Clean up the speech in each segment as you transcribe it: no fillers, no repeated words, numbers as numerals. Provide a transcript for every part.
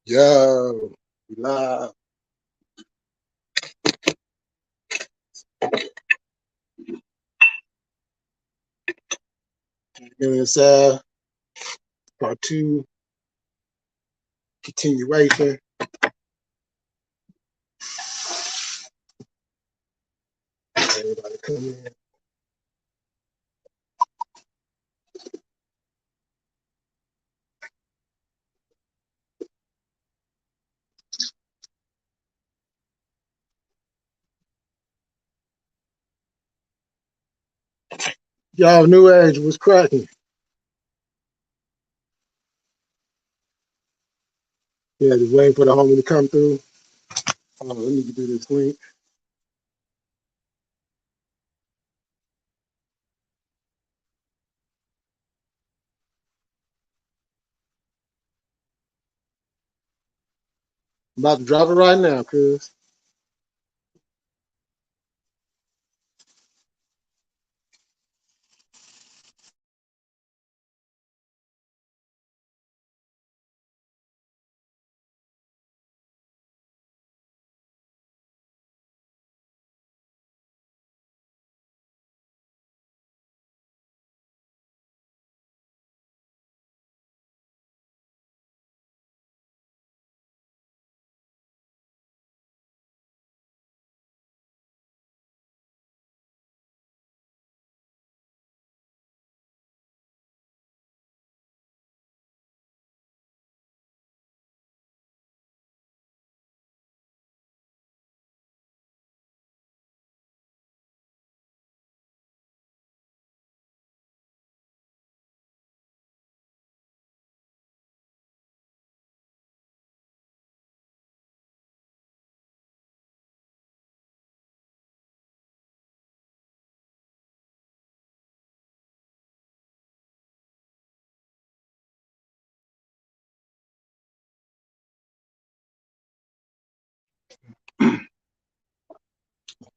Yo, we live. Millie and Sav, part 2, continuation. Everybody come in. Y'all, New Age was cracking. Yeah, just waiting for the homie to come through. Let me do this link. I'm about to drop it right now, cuz.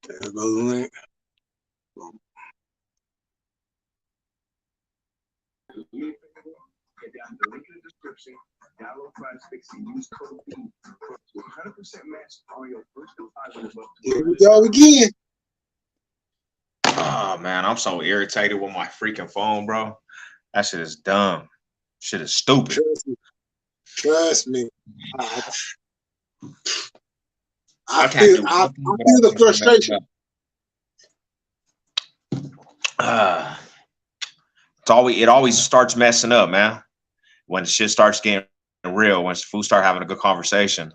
There goes the link. The link in the description. Download PrizePicks and use code B. 100% match on your first $500. Here we go again. Oh man, I'm so irritated with my freaking phone, bro. That shit is dumb. Shit is stupid. Trust me. I feel the frustration. It always starts messing up, man. When the shit starts getting real, when fools start having a good conversation.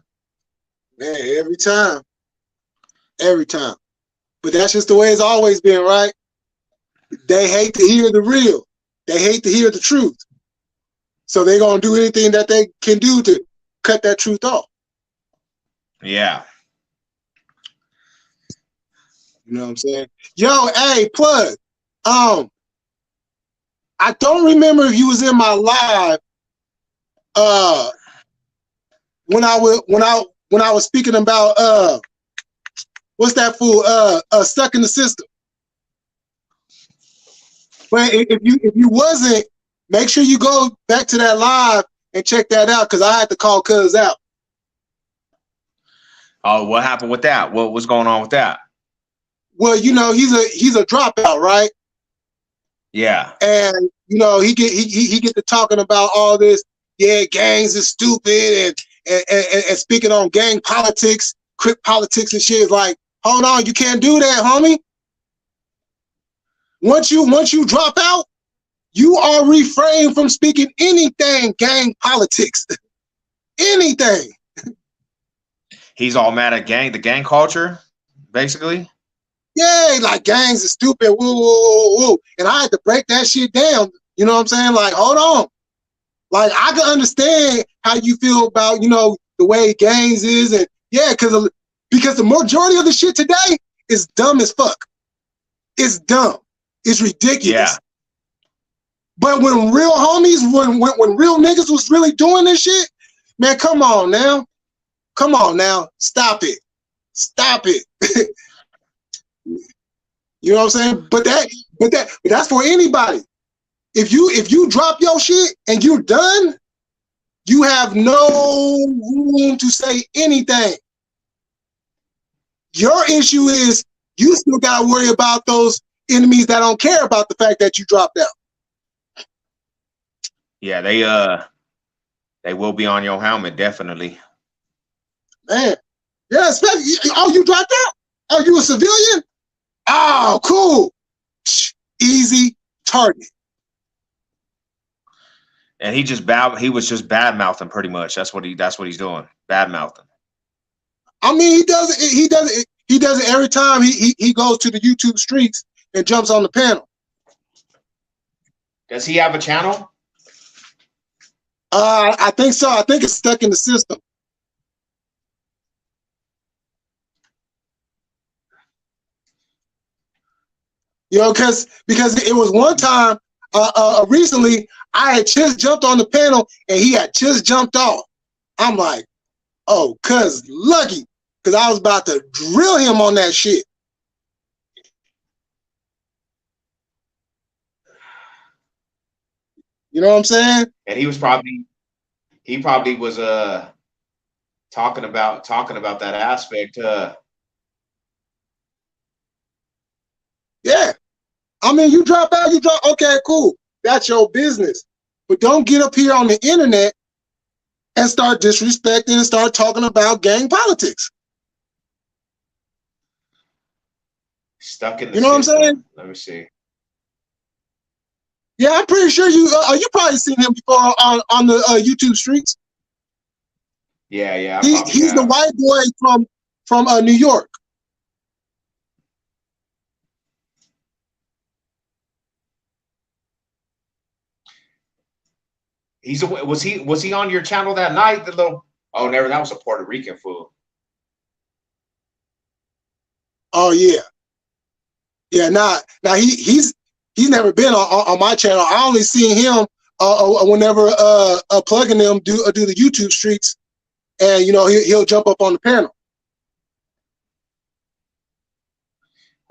Man, every time. But that's just the way it's always been, right? They hate to hear the real. They hate to hear the truth. So they're going to do anything that they can do to cut that truth off. Yeah. You know what I'm saying? Yo, hey, plug. I don't remember if you was in my live when I was speaking about what's that fool stuck in the system. But if you wasn't, make sure you go back to that live and check that out, because I had to call Cuz out. Oh, what happened with that? What was going on with that? Well, you know, he's a dropout, right? Yeah. And you know, he get to talking about all this. Yeah, gangs is stupid, and speaking on gang politics, crip politics and shit. Is like, hold on, you can't do that, homie. Once you drop out, you are refrained from speaking anything gang politics. Anything. He's all mad at the gang culture, basically. Yeah, like gangs is stupid. Woo, woo, woo, woo. And I had to break that shit down. You know what I'm saying? Like, hold on. Like, I can understand how you feel about, you know, the way gangs is, and yeah, because the majority of the shit today is dumb as fuck. It's dumb. It's ridiculous. Yeah. But when real homies, when real niggas was really doing this shit, man, come on now. Come on now. Stop it. Stop it. You know what I'm saying? But that's for anybody. if you drop your shit and you're done, you have no room to say anything. Your issue is you still got to worry about those enemies that don't care about the fact that you dropped out. Yeah, they will be on your helmet, definitely. Man, yeah, especially, oh, you dropped out? Oh, you a civilian? Oh, cool. Easy target. And he was just bad mouthing pretty much. That's what he's doing. Bad mouthing. I mean, he does it every time he goes to the YouTube streets and jumps on the panel. Does he have a channel? I think so. I think it's stuck in the system. You know, because it was one time recently I had just jumped on the panel and he had just jumped off. I'm like, oh, cuz lucky, because I was about to drill him on that shit. You know what I'm saying? And he probably was talking about that aspect. Yeah. I mean, you drop out, okay, cool. That's your business. But don't get up here on the internet and start disrespecting and start talking about gang politics. Stuck in the You know system. What I'm saying? Let me see. Yeah, I'm pretty sure you probably seen him before on the YouTube streets. Yeah. He's the white boy from New York. Was he on your channel that night? The little never, that was a Puerto Rican fool. Oh yeah. Yeah, now he's never been on my channel. I only seen him whenever plugging them do the YouTube streets, and you know he'll jump up on the panel.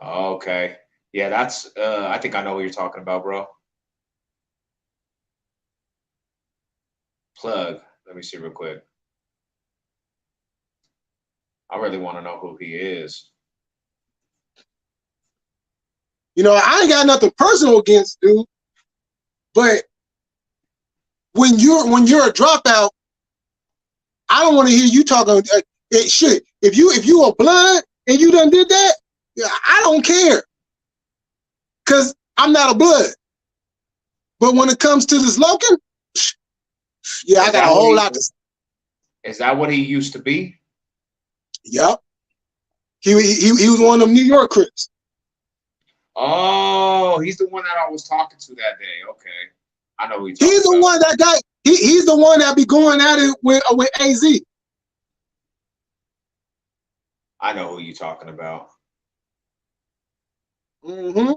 Okay. Yeah, that's I think I know what you're talking about, bro. Plug. Let me see real quick. I really want to know who he is. You know, I ain't got nothing personal against dude, but when you're a dropout, I don't want to hear you talking shit. If you a blood and you done did that, I don't care, cause I'm not a blood. But when it comes to this Logan, yeah, I got a whole lot to say. Is that what he used to be? Yep. He was one of them New York Crips. Oh, he's the one that I was talking to that day. Okay, I know who he's. He's the one that got. He's the one that be going at it with AZ. I know who you're talking about. Mm-hmm.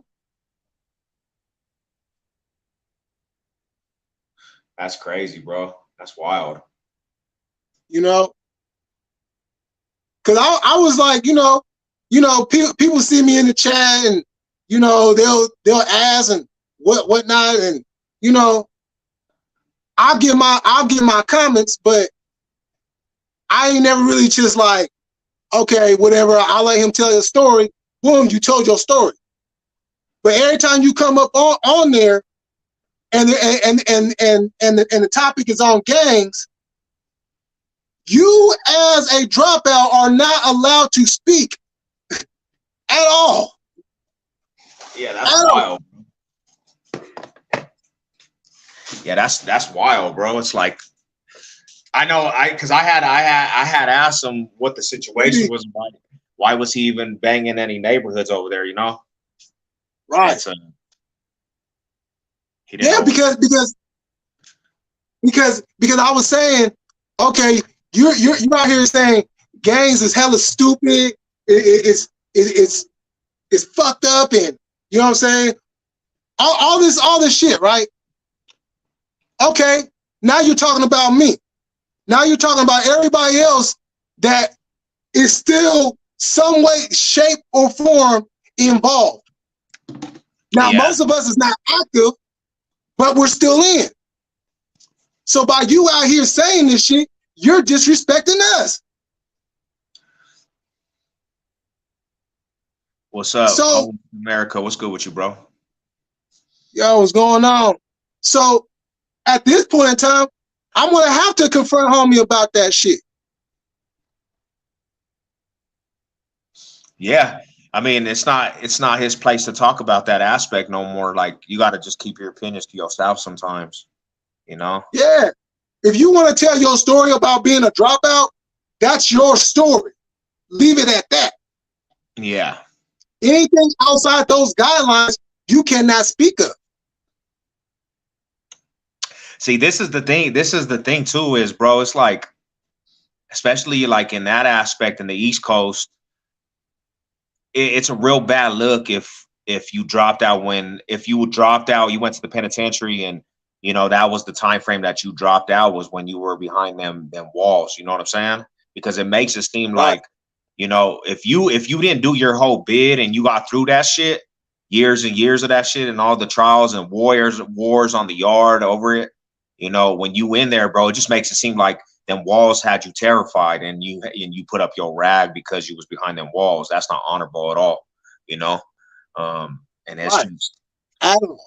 That's crazy, bro. That's wild. You know, because I was like, you know, people see me in the chat and you know they'll ask and whatnot, and you know, I'll give my comments, but I ain't never really just like, okay, whatever. I'll let him tell his story. Boom, you told your story. But every time you come up on there, and the topic is on gangs, you as a dropout are not allowed to speak at all. Yeah, that's wild. Yeah, that's wild, bro. It's like I know because I had asked him what the situation was. Why was he even banging any neighborhoods over there? You know, right? Yeah, because I was saying, okay, you're out here saying gangs is hella stupid. It's fucked up, and you know what I'm saying. All this shit, right? Okay, now you're talking about me. Now you're talking about everybody else that is still some way, shape, or form involved. Now, most of us is not active, but we're still in. So by you out here saying this shit, you're disrespecting us. What's up, So, America? What's good with you, bro? yo, what's going on? So at this point in time, I'm gonna have to confront homie about that shit. Yeah. I mean, it's not his place to talk about that aspect no more. Like, you got to just keep your opinions to yourself sometimes, you know? Yeah. If you want to tell your story about being a dropout, that's your story. Leave it at that. Yeah. Anything outside those guidelines, you cannot speak of. See, this is the thing. This is the thing too, is, bro, it's like, especially like in that aspect in the East Coast, it's a real bad look if you dropped out you went to the penitentiary, and you know that was the time frame that you dropped out, was when you were behind them walls. You know what I'm saying? Because it makes it seem Right. like, you know, if you didn't do your whole bid and you got through that shit, years and years of that shit and all the trials and wars on the yard over it, you know, when you in there, bro, it just makes it seem like them walls had you terrified, and you put up your rag because you was behind them walls. That's not honorable at all, you know. And it's Right. just, I don't know.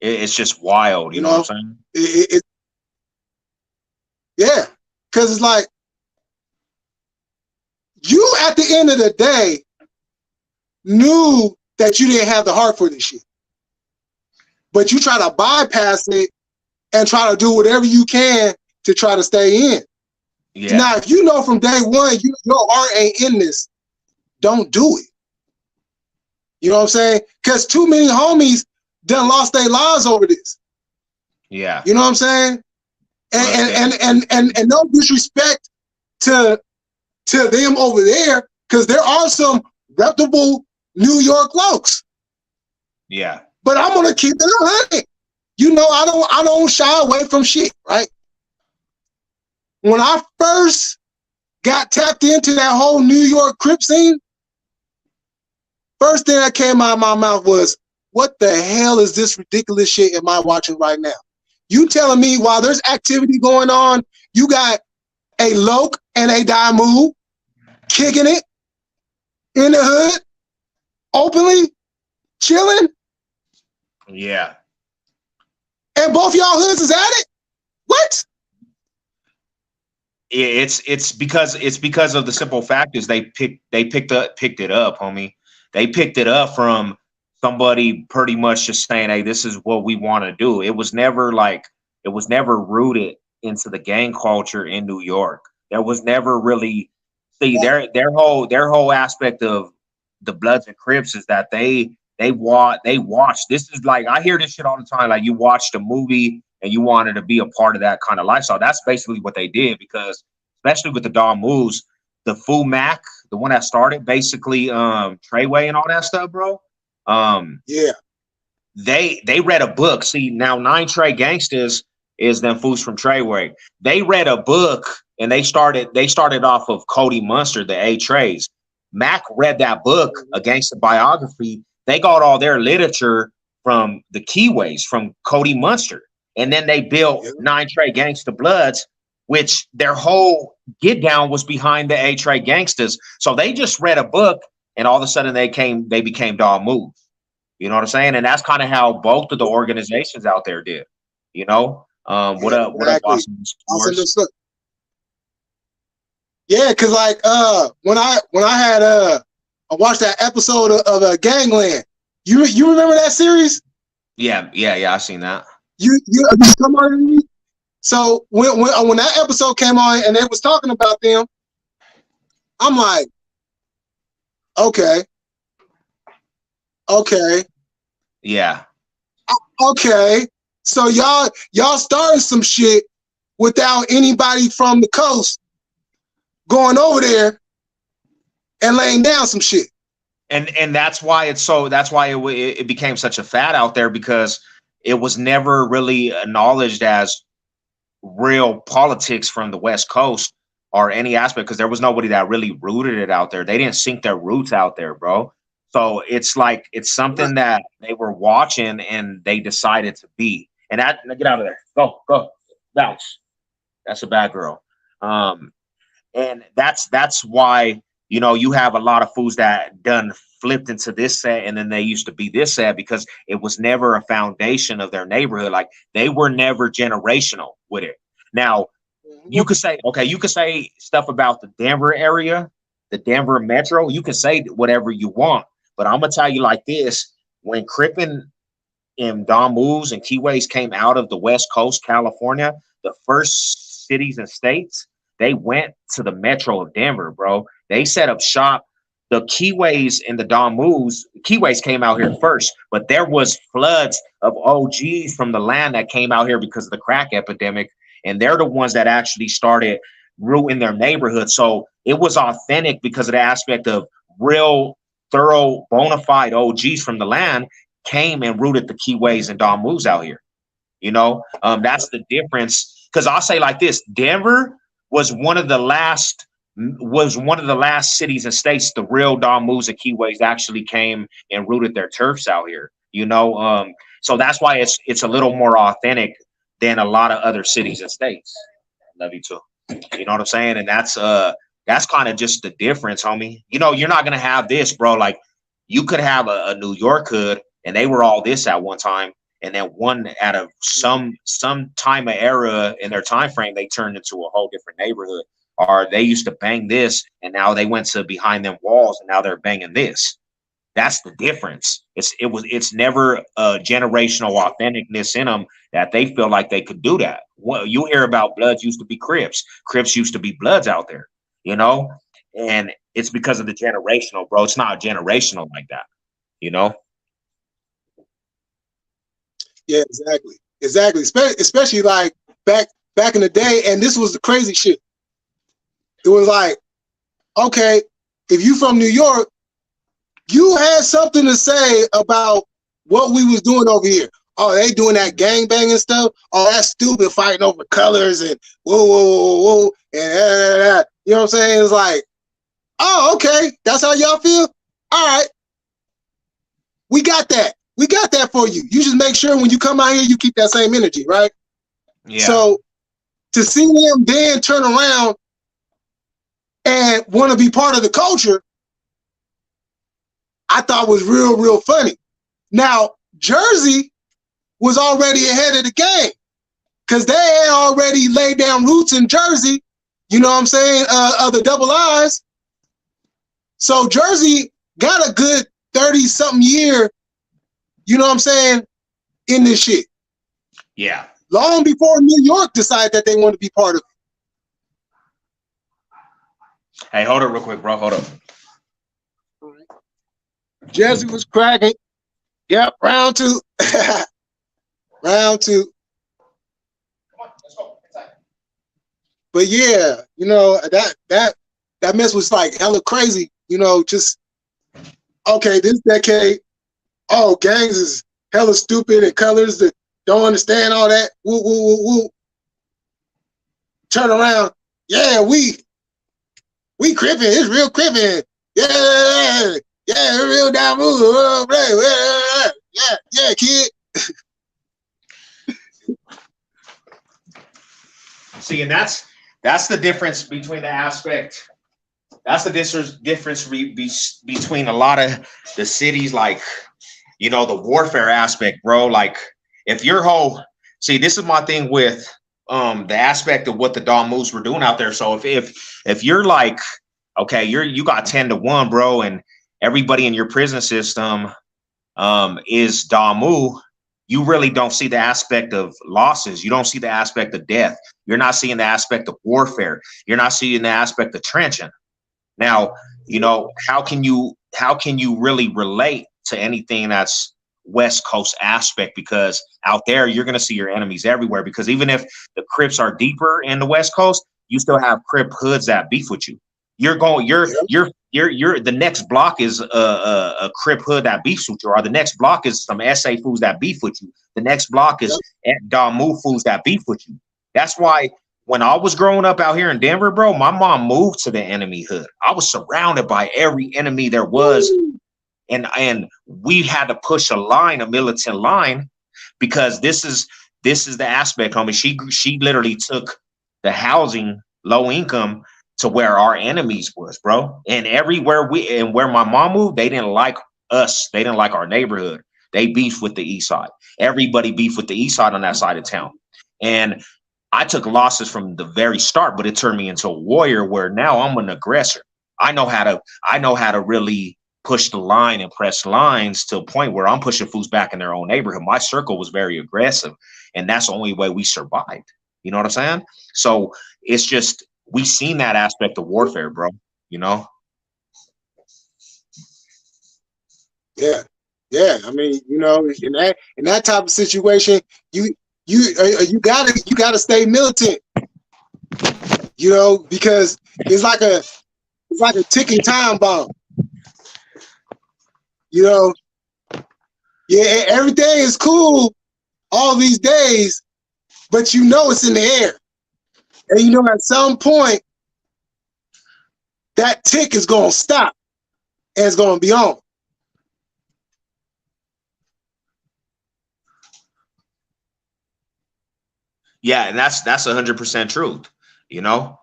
it's just wild, you know what I'm saying? Yeah, because it's like, you at the end of the day knew that you didn't have the heart for this shit, but you try to bypass it and try to do whatever you can to try to stay in. Yeah. Now, if you know from day one your heart ain't in this, don't do it. You know what I'm saying? Because too many homies done lost their lives over this. Yeah. You know what I'm saying? And no disrespect to them over there, because there are some reputable New York folks. Yeah. But I'm gonna keep it 100. You know, I don't shy away from shit, right? When I first got tapped into that whole New York Crip scene, first thing that came out of my mouth was, what the hell is this ridiculous shit am I watching right now? You telling me while there's activity going on, you got a Loke and a Damu kicking it in the hood, openly, chilling, Yeah. and both y'all hoods is at it? What? It's because of the simple fact is they picked it up, homie. They picked it up from somebody pretty much just saying, hey, this is what we want to do. It was never rooted into the gang culture in New York. There was never really, see, their whole aspect of the Bloods and Crips is that they watch. This is like, I hear this shit all the time. Like, you watched a movie and you wanted to be a part of that kind of lifestyle. That's basically what they did, because especially with the Daw moves, the Fu Mac, the one that started basically Treyway and all that stuff, bro. Yeah. They read a book. See, now 9 Trey Gangsters is them fools from Treyway. They read a book and they started off of Cody Munster, the A Trays. Mac read that book, a gangster biography. They got all their literature from the Keyways, from Cody Munster. And then they built 9 Trey Gangsta Bloods, which their whole get down was behind the A Trey Gangsters. So they just read a book, and all of a sudden they became Daw Moves. You know what I'm saying? And that's kind of how both of the organizations out there did. You know? What up, Boston Sports? Yeah, because like when I had I watched that episode of Gangland. You remember that series? Yeah, I seen that. You come on. So when that episode came on and they was talking about them, I'm like, okay. Yeah. Okay. So y'all starting some shit without anybody from the coast going over there and laying down some shit. And that's why it became such a fad out there, because it was never really acknowledged as real politics from the West Coast or any aspect, because there was nobody that really rooted it out there. They didn't sink their roots out there, bro. So it's like it's something that they were watching and they decided to be. And that get out of there. Go, bounce. That's a bad girl. And that's why you have a lot of foods that done flipped into this set, and then they used to be this set because it was never a foundation of their neighborhood. Like they were never generational with it. Now you could say stuff about the Denver area, the Denver metro. You can say whatever you want, but I'm gonna tell you like this: when Crippin and Don Moves and Keyways came out of the West Coast, California, the first cities and states, they went to the metro of Denver, bro. They set up shop. The Keyways and the Don Moves, Keyways came out here first, but there was floods of OGs from the land that came out here because of the crack epidemic, and they're the ones that actually started rooting their neighborhood. So it was authentic because of the aspect of real, thorough, bona fide OGs from the land came and rooted the Keyways and Don Moves out here. That's the difference. Because I'll say like this: Denver was one of the last cities and states the real Don Moves and Keyways actually came and rooted their turfs out here. So that's why it's a little more authentic than a lot of other cities and states. Love you too. You know what I'm saying? And that's kind of just the difference, homie. You're not gonna have this, bro. Like you could have a New York hood and they were all this at one time, and then one out of some time of era in their time frame, they turned into a whole different neighborhood. Or they used to bang this, and now they went to behind them walls, and now they're banging this. That's the difference. It's never a generational authenticness in them that they feel like they could do that. Well, you hear about Bloods used to be Crips. Crips used to be Bloods out there, and it's because of the generational, bro. It's not generational like that, Yeah, exactly. Especially like back in the day, and this was the crazy shit. It was like, okay, if you from New York, you had something to say about what we was doing over here. Oh, they doing that gang banging stuff. Oh, that's stupid, fighting over colors and whoa, and you know what I'm saying? It's like, oh, okay, that's how y'all feel. All right, we got that. We got that for you. You just make sure when you come out here, you keep that same energy, right? Yeah. So to see them then turn around and want to be part of the culture, I thought was real funny. Now, Jersey was already ahead of the game because they had already laid down roots in Jersey, you know what I'm saying, of the double I's. So Jersey got a good 30-something year, you know what I'm saying, in this shit. Yeah. Long before New York decided that they wanted to be part of it. Hey, hold up real quick, bro. Hold up. All right. Jersey was cracking. Yep, round two. Round two. Come on, let's go inside. But yeah, that mess was like hella crazy. Just okay, this decade, gangs is hella stupid and colors that don't understand all that. Woo. Turn around. Yeah, we crippin'. It's real crippin'. Yeah, real down move. Yeah, kid. See, and that's the difference between the aspect. That's the difference between a lot of the cities, like, the warfare aspect, bro. Like, if your whole, see, this is my thing with the aspect of what the Don Moves were doing out there. So if you're like, okay, you got 10-1, bro, and everybody in your prison system is Don Move, you really don't see the aspect of losses. You don't see the aspect of death. You're not seeing the aspect of warfare. You're not seeing the aspect of trenching. Now, how can you really relate to anything that's West Coast aspect? Because out there, you're going to see your enemies everywhere. Because even if the Crips are deeper in the West Coast, you still have Crip hoods that beef with you. The next block is a Crip hood that beefs with you, or the next block is some SA fools that beef with you. The next block is Don Move fools that beef with you. That's why when I was growing up out here in Denver, bro, my mom moved to the enemy hood. I was surrounded by every enemy there was. and we had to push a line, a militant line, because this is the aspect, homie. She literally took the housing, low income, to where our enemies was, bro. And everywhere where my mom moved, they didn't like us. They didn't like our neighborhood. They beefed with the east side. Everybody beefed with the east side on that side of town. And I took losses from the very start, but it turned me into a warrior where now I'm an aggressor. I know how to really push the line and press lines to a point where I'm pushing fools back in their own neighborhood. My circle was very aggressive, and that's the only way we survived. You know what I'm saying? So it's just, we seen that aspect of warfare, bro. You know? Yeah. Yeah. I mean, you know, in that type of situation, you gotta stay militant, you know, because it's like a ticking time bomb. You know, yeah, every day is cool all these days, but you know it's in the air. And you know at some point that tick is gonna stop and it's gonna be on. Yeah, and that's 100% truth. You know,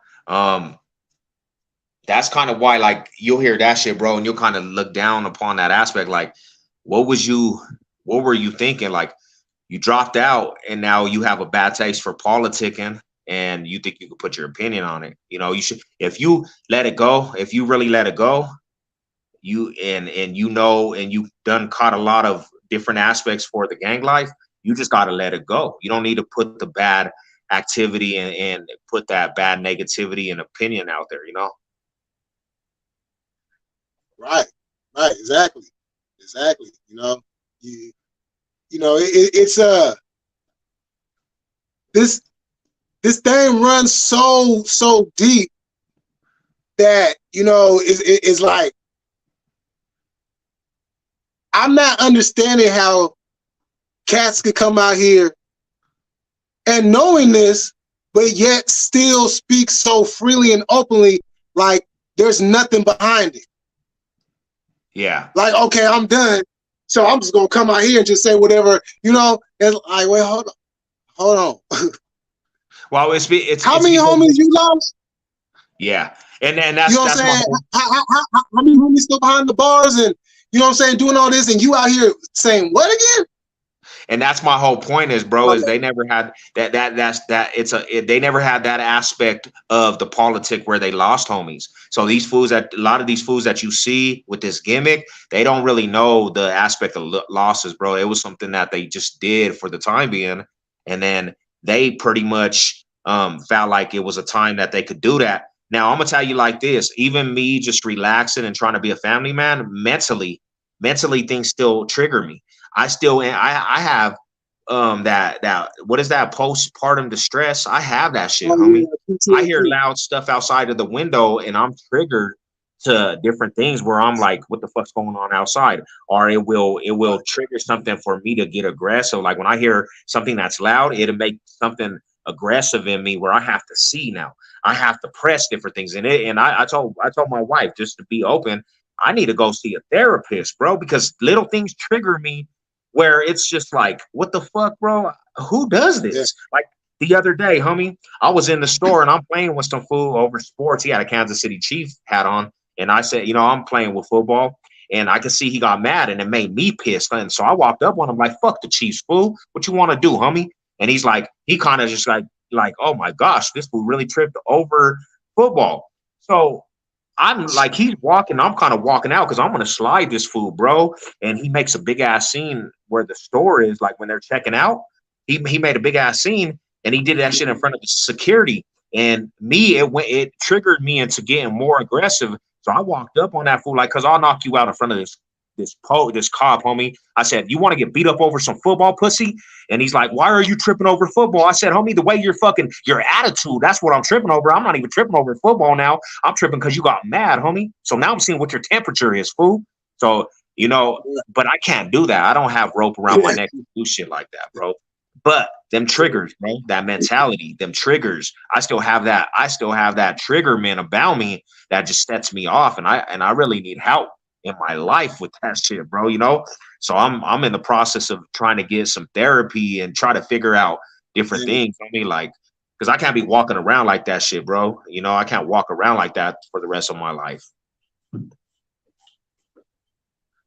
that's kind of why, like, you'll hear that shit, bro, and you'll kind of look down upon that aspect. Like, what were you thinking? Like, you dropped out, and now you have a bad taste for politicking, and you think you could put your opinion on it. You know, you should, if you let it go, if you really let it go, and you know, and you've done caught a lot of different aspects for the gang life, you just got to let it go. You don't need to put the bad activity and put that bad negativity and opinion out there, you know? Right, exactly. You know, you know, it's this thing runs so deep that, you know, it's like, I'm not understanding how cats could come out here and knowing this, but yet still speak so freely and openly, like there's nothing behind it. Yeah. Like, okay, I'm done, so I'm just gonna come out here and just say whatever, you know. And like, wait, hold on. Well, it's how many homies you lost? Yeah, and that's, you know what I'm saying. How many homies still behind the bars, and you know what I'm saying, doing all this, and you out here saying what again? And that's my whole point is, bro, is they never had they never had that aspect of the politic where they lost homies. So these fools, a lot of these fools that you see with this gimmick, they don't really know the aspect of losses, bro. It was something that they just did for the time being. And then they pretty much felt like it was a time that they could do that. Now, I'm going to tell you like this, even me just relaxing and trying to be a family man, mentally things still trigger me. I have that what is that, postpartum distress? I have that shit, homie. Yeah, I hear loud stuff outside of the window and I'm triggered to different things where I'm like, what the fuck's going on outside? Or it will trigger something for me to get aggressive. Like when I hear something that's loud, it'll make something aggressive in me where I have to see now. I have to press different things in it. And I told my wife, just to be open, I need to go see a therapist, bro, because little things trigger me where it's just like, what the fuck, bro? Who does this? Yeah. Like the other day, homie, I was in the store and I'm playing with some fool over sports. He had a Kansas City Chiefs hat on. And I said, you know, I'm playing with football. And I could see he got mad and it made me pissed. And so I walked up on him like, fuck the Chiefs, fool. What you want to do, homie? And he's like, he kind of just like, oh my gosh, this fool really tripped over football. So I'm like, he's walking, I'm kind of walking out because I'm going to slide this fool, bro. And he makes a big ass scene where the store is, like when they're checking out. He made a big ass scene and he did that shit in front of the security. And me, it triggered me into getting more aggressive. So I walked up on that fool like, because I'll knock you out in front of this cop, homie. I said, you want to get beat up over some football, pussy? And he's like, why are you tripping over football? I said, homie, the way your attitude, that's what I'm tripping over. I'm not even tripping over football now. I'm tripping because you got mad, homie. So now I'm seeing what your temperature is, fool. So, you know, but I can't do that. I don't have rope around my neck to do shit like that, bro. But them triggers, bro, that mentality, them triggers, I still have that trigger, man, about me that just sets me off. And I really need help. in my life with that shit, bro. You know, so I'm in the process of trying to get some therapy and try to figure out different And, things. I mean, like, because I can't be walking around like that shit, bro. You know, I can't walk around like that for the rest of my life.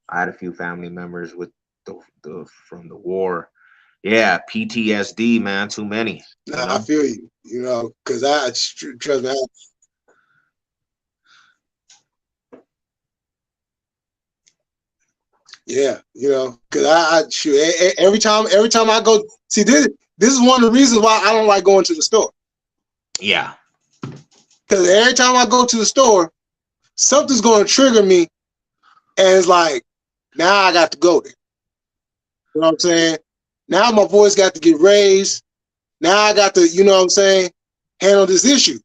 I had a few family members with the from the war. Yeah, PTSD, man, too many. You I know. feel you, you know, because trust me, yeah, you know, because I shoot every time I go see this is one of the reasons why I don't like going to the store. Yeah. Because every time I go to the store, something's going to trigger me, and it's like now I got to go there. You know what I'm saying? Now my voice got to get raised. Now I got to, you know what I'm saying, handle this issue.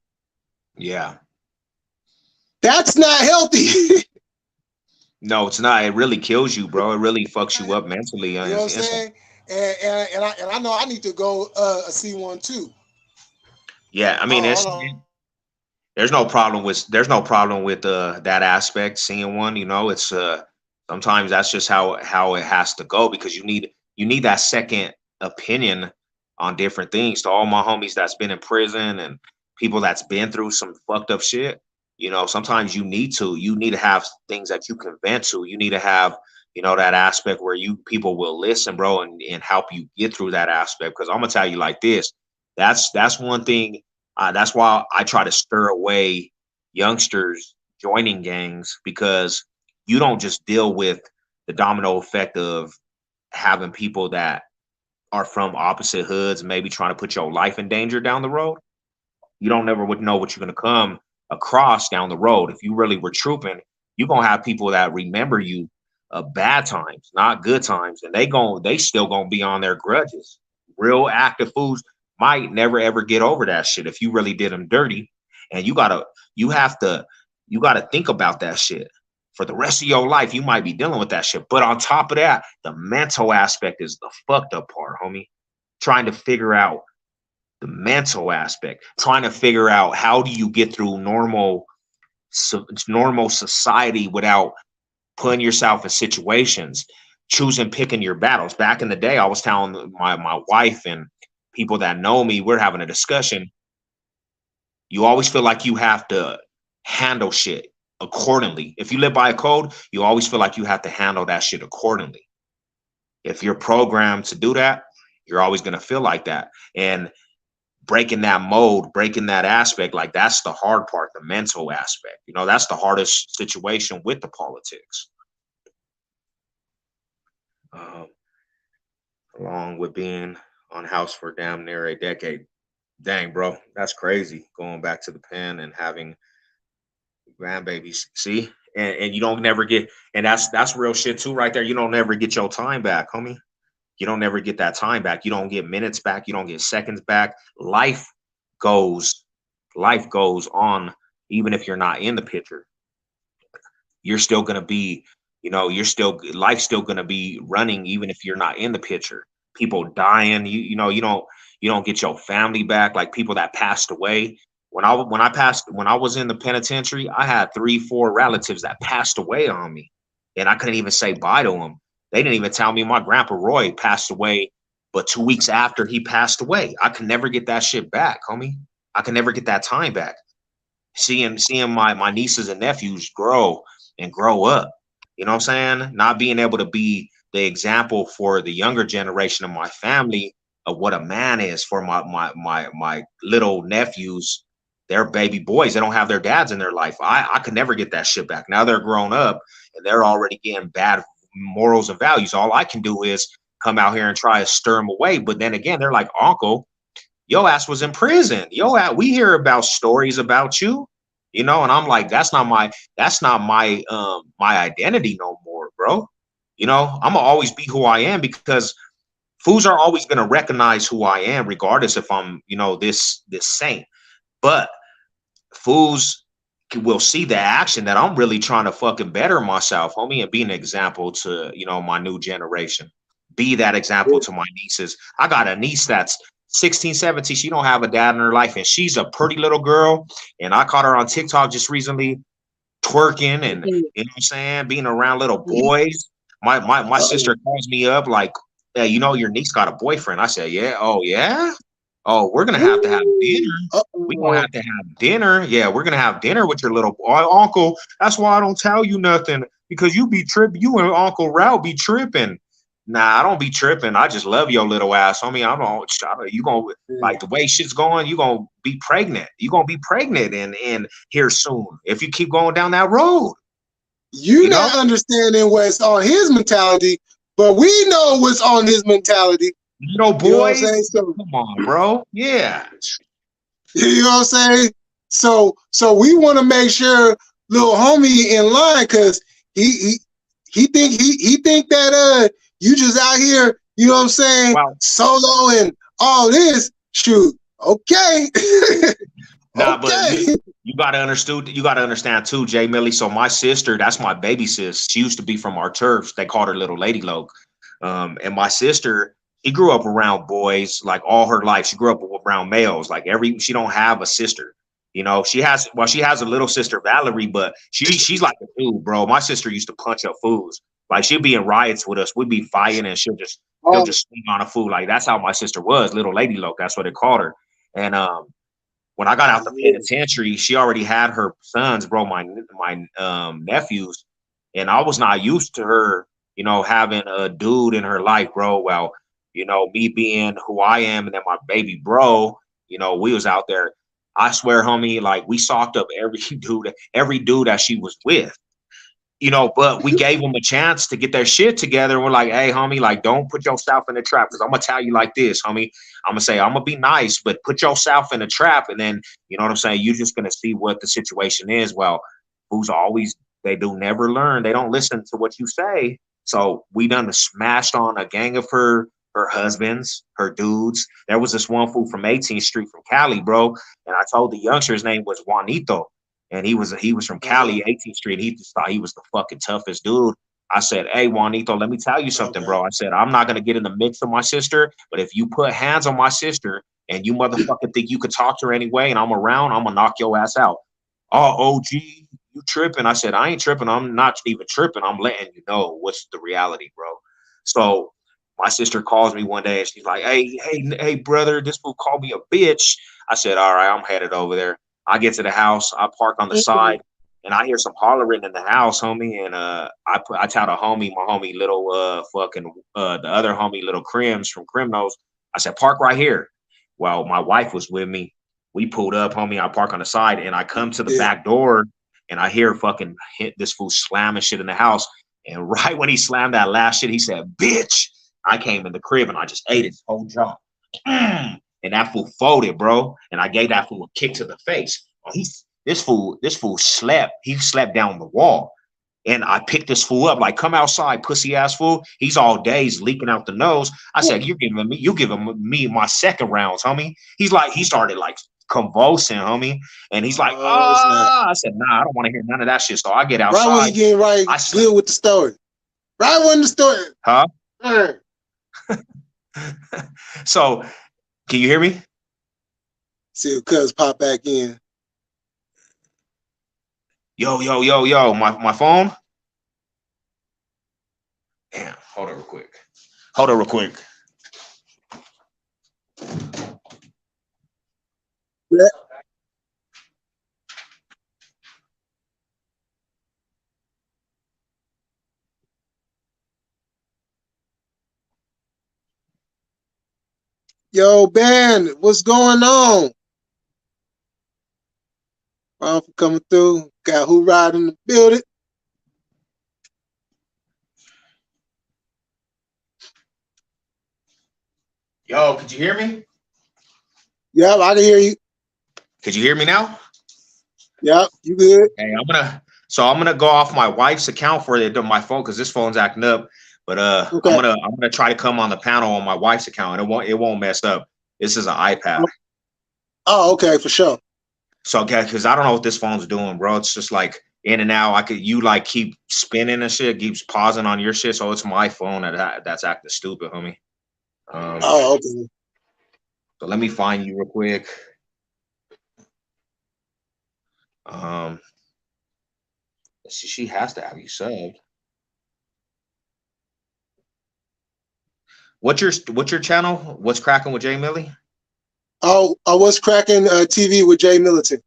Yeah. That's not healthy. No, it's not. It really kills you, bro. It really fucks you up mentally. You know what I'm saying? And I know I need to go see one too. Yeah, I mean, Hold on. there's no problem with that aspect. Seeing one, you know, it's sometimes that's just how it has to go because you need that second opinion on different things. To all my homies that's been in prison and people that's been through some fucked up shit, you know, sometimes you need to have things that you can vent to. You need to have, you know, that aspect where you people will listen, bro, and help you get through that aspect. Because I'm gonna tell you like this, that's one thing. That's why I try to stir away youngsters joining gangs because you don't just deal with the domino effect of having people that are from opposite hoods, maybe trying to put your life in danger down the road. You don't never would know what you're going to come across down the road. If you really were trooping, you're going to have people that remember you bad times, not good times, and they still going to be on their grudges. Real active fools might never ever get over that shit if you really did them dirty, and you have to you got to think about that shit for the rest of your life. You might be dealing with that shit, but on top of that, the mental aspect is the fucked up part, homie. Trying to figure out the mental aspect, trying to figure out how do you get through normal society without putting yourself in situations, picking your battles. Back in the day, I was telling my wife and people that know me, we're having a discussion. You always feel like you have to handle shit accordingly. If you live by a code, you always feel like you have to handle that shit accordingly. If you're programmed to do that, you're always going to feel like that. And breaking that mode, breaking that aspect, like that's the hard part, the mental aspect. You know, that's the hardest situation with the politics. Um, Along with being on house for damn near a decade. Dang, bro, that's crazy. Going back to the pen and having grandbabies. See, and you don't never get, and that's real shit too, right there. You don't never get your time back, homie. You don't never get that time back. You don't get minutes back. You don't get seconds back. Goes, life goes on, even if you're not in the picture. You're still gonna be, you know, life's still gonna be running, even if you're not in the picture. People dying, you don't get your family back, like people that passed away. When I was in the penitentiary, I had 3, 4 relatives that passed away on me, and I couldn't even say bye to them. They didn't even tell me my grandpa Roy passed away, but 2 weeks after he passed away, I could never get that shit back, homie. I can never get that time back. Seeing my nieces and nephews grow and grow up, you know what I'm saying? Not being able to be the example for the younger generation of my family of what a man is for my little nephews. They're baby boys. They don't have their dads in their life. I could never get that shit back. Now they're grown up and they're already getting bad morals and values. All I can do is come out here and try to stir them away. But then again, they're like, Uncle, your ass was in prison. We hear about stories about you, you know, and I'm like, that's not my identity no more, bro. You know, I'm gonna always be who I am because fools are always gonna recognize who I am, regardless if I'm, you know, this saint. But fools will see the action that I'm really trying to fucking better myself, homie, and be an example to, you know, my new generation. Be that example to my nieces. I got a niece that's 16, 17. She don't have a dad in her life, and she's a pretty little girl. And I caught her on TikTok just recently. twerking and you know what I'm saying, being around little boys. My sister calls me up like, "Hey, you know your niece got a boyfriend." I said, "Yeah, oh yeah, oh we're gonna have to have dinner. We gonna have to have dinner. Yeah, we're gonna have dinner with your little boy, uncle. That's why I don't tell you nothing because you be tripping. You and Uncle Ralph be tripping." Nah, I don't be tripping. I just love your little ass. I mean, I don't. You gonna like the way shit's going. You gonna be pregnant. You gonna be pregnant in here soon if you keep going down that road. You You know, not understanding what's on his mentality, but we know what's on his mentality. little You know what I'm boys. saying? So Come on, bro. Yeah. you know what I'm saying? So we want to make sure little homie in line because he think that you just out here, you know what I'm saying, Well, solo and all this. Shoot, okay. nah, but Okay. you gotta understand. You gotta understand too, Jay Millie. So my sister, that's my baby sis. She used to be from our church. They called her Little Lady Loke. And my sister, she grew up around boys like all her life. She grew up around males. Like she don't have a sister. You know, she has a little sister Valerie, but she's like a dude, bro. My sister used to punch up fools. Like she'd be in riots with us. We'd be fighting, and she'll just swing on a fool. Like that's how my sister was, Little Lady Loke. That's what they called her. And when I got out the penitentiary, she already had her sons, bro, my nephews, and I was not used to her, you know, having a dude in her life, bro. Well, you know, me being who I am, and then my baby bro, you know, we was out there. I swear, homie, like we socked up every dude that she was with, you know, but we gave them a chance to get their shit together. And we're like, hey, homie, like, don't put yourself in the trap. Cause I'm gonna tell you like this, homie. I'm gonna say, I'm gonna be nice, but put yourself in a trap. And then, you know what I'm saying? You're just gonna see what the situation is. Well, who's always, they do never learn. They don't listen to what you say. So we done smashed on a gang of her husbands, her dudes. There was this one fool from 18th Street from Cali, bro. And I told the youngster his name was Juanito, and he was from Cali, 18th Street. He just thought he was the fucking toughest dude. I said, hey, Juanito, let me tell you something, bro. I said, I'm not gonna get in the mix of my sister, but if you put hands on my sister and you motherfucking think you could talk to her anyway, and I'm around, I'm gonna knock your ass out. Oh, OG, you tripping? I said, I ain't tripping. I'm not even tripping. I'm letting you know what's the reality, bro. So my sister calls me one day and she's like, hey, brother, this fool called me a bitch. I said, all right, I'm headed over there. I get to the house, I park on the side, and I hear some hollering in the house, homie. And I tell the homie, my homie, little the other homie, little Crims from Crimnos. I said, park right here. Well, my wife was with me. We pulled up, homie. I park on the side, and I come to the back door, and I hear fucking hit this fool slamming shit in the house. And right when he slammed that last shit, he said, "Bitch!" I came in the crib and I just ate his whole jaw. And that fool folded, bro. And I gave that fool a kick to the face. This fool slept. He slept down the wall. And I picked this fool up, like, come outside, pussy ass fool. He's all dazed, leaking out the nose. I said, you giving me my second rounds, homie. He's like, he started like convulsing, homie. And he's like, I said, nah, I don't want to hear none of that shit. So I get outside. Right when you getting right, deal with the story. Right when the story. Huh? So, can you hear me? See if cuz pop back in. Yo, my phone. Damn, hold on real quick. Yeah. Yo, Ben, what's going on? I'm coming through. Got who ride in the building? Yo, could you hear me? Yep, I can hear you. Could you hear me now? Yep, you good. Hey, I'm gonna go off my wife's account for my phone because this phone's acting up. But Okay. I'm gonna try to come on the panel on my wife's account, and it won't mess up. This is an iPad. Oh, okay, for sure. So, okay, because I don't know what this phone's doing, bro. It's just like in and out. You like keep spinning and shit, keeps pausing on your shit. So it's my phone that's acting stupid, homie. Oh, okay. So let me find you real quick. She has to have you subbed. What's your channel? What's cracking with Jay Millie? Oh, I was cracking TV with Jay Militant.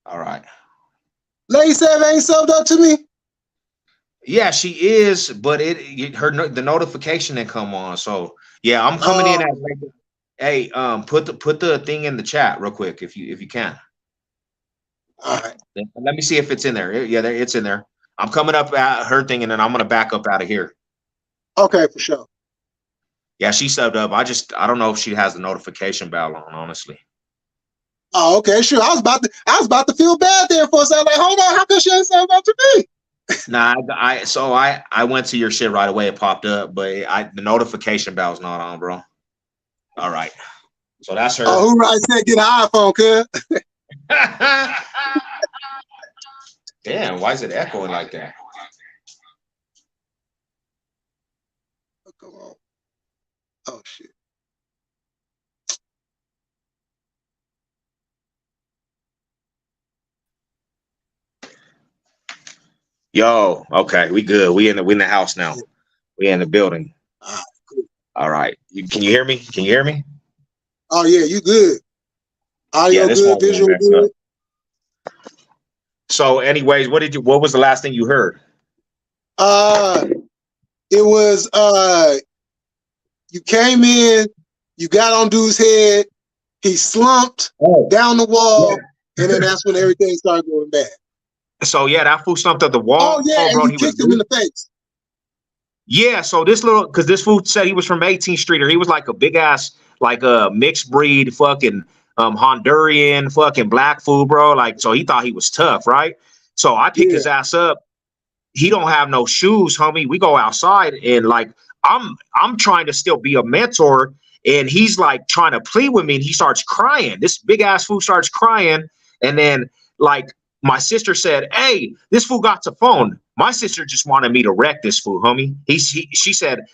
All right. Lady Sav ain't subbed up to me. Yeah, she is, but the notification didn't come on. So yeah, I'm coming in at hey, put the thing in the chat real quick if you can. All right. Let me see if it's in there. Yeah, it's in there. I'm coming up at her thing, and then I'm gonna back up out of here. Okay, for sure. Yeah, she subbed up. I don't know if she has the notification bell on, honestly. Oh, okay, sure. I was about to feel bad there for a second. Like, hold on, how come she ain't subbed up to me? Nah, I went to your shit right away. It popped up, but the notification bell's not on, bro. All right, so that's her. Oh, who right said get an iPhone, cuz? Damn, why is it echoing like that? Come on. Oh shit. Yo, okay, we good. We in the house now. We in the building. All right. Can you hear me? Can you hear me? Oh yeah, you good. Audio good, visual good. So, anyways, what was the last thing you heard? It was you came in, you got on dude's head, he slumped down the wall, and then that's when everything started going bad. So yeah, that fool slumped up the wall. Oh yeah, bro, and you kicked him in the face. Yeah, so this fool said he was from 18th Street, or he was like a big ass, like a mixed breed fucking Honduran fucking black fool, bro. Like, so he thought he was tough, right? So I pick his ass up. He don't have no shoes, homie. We go outside, and like I'm trying to still be a mentor, and he's like trying to plead with me, and he starts crying. This big ass fool starts crying, and then like my sister said, "Hey, this fool got the phone." My sister just wanted me to wreck this fool, homie. She said,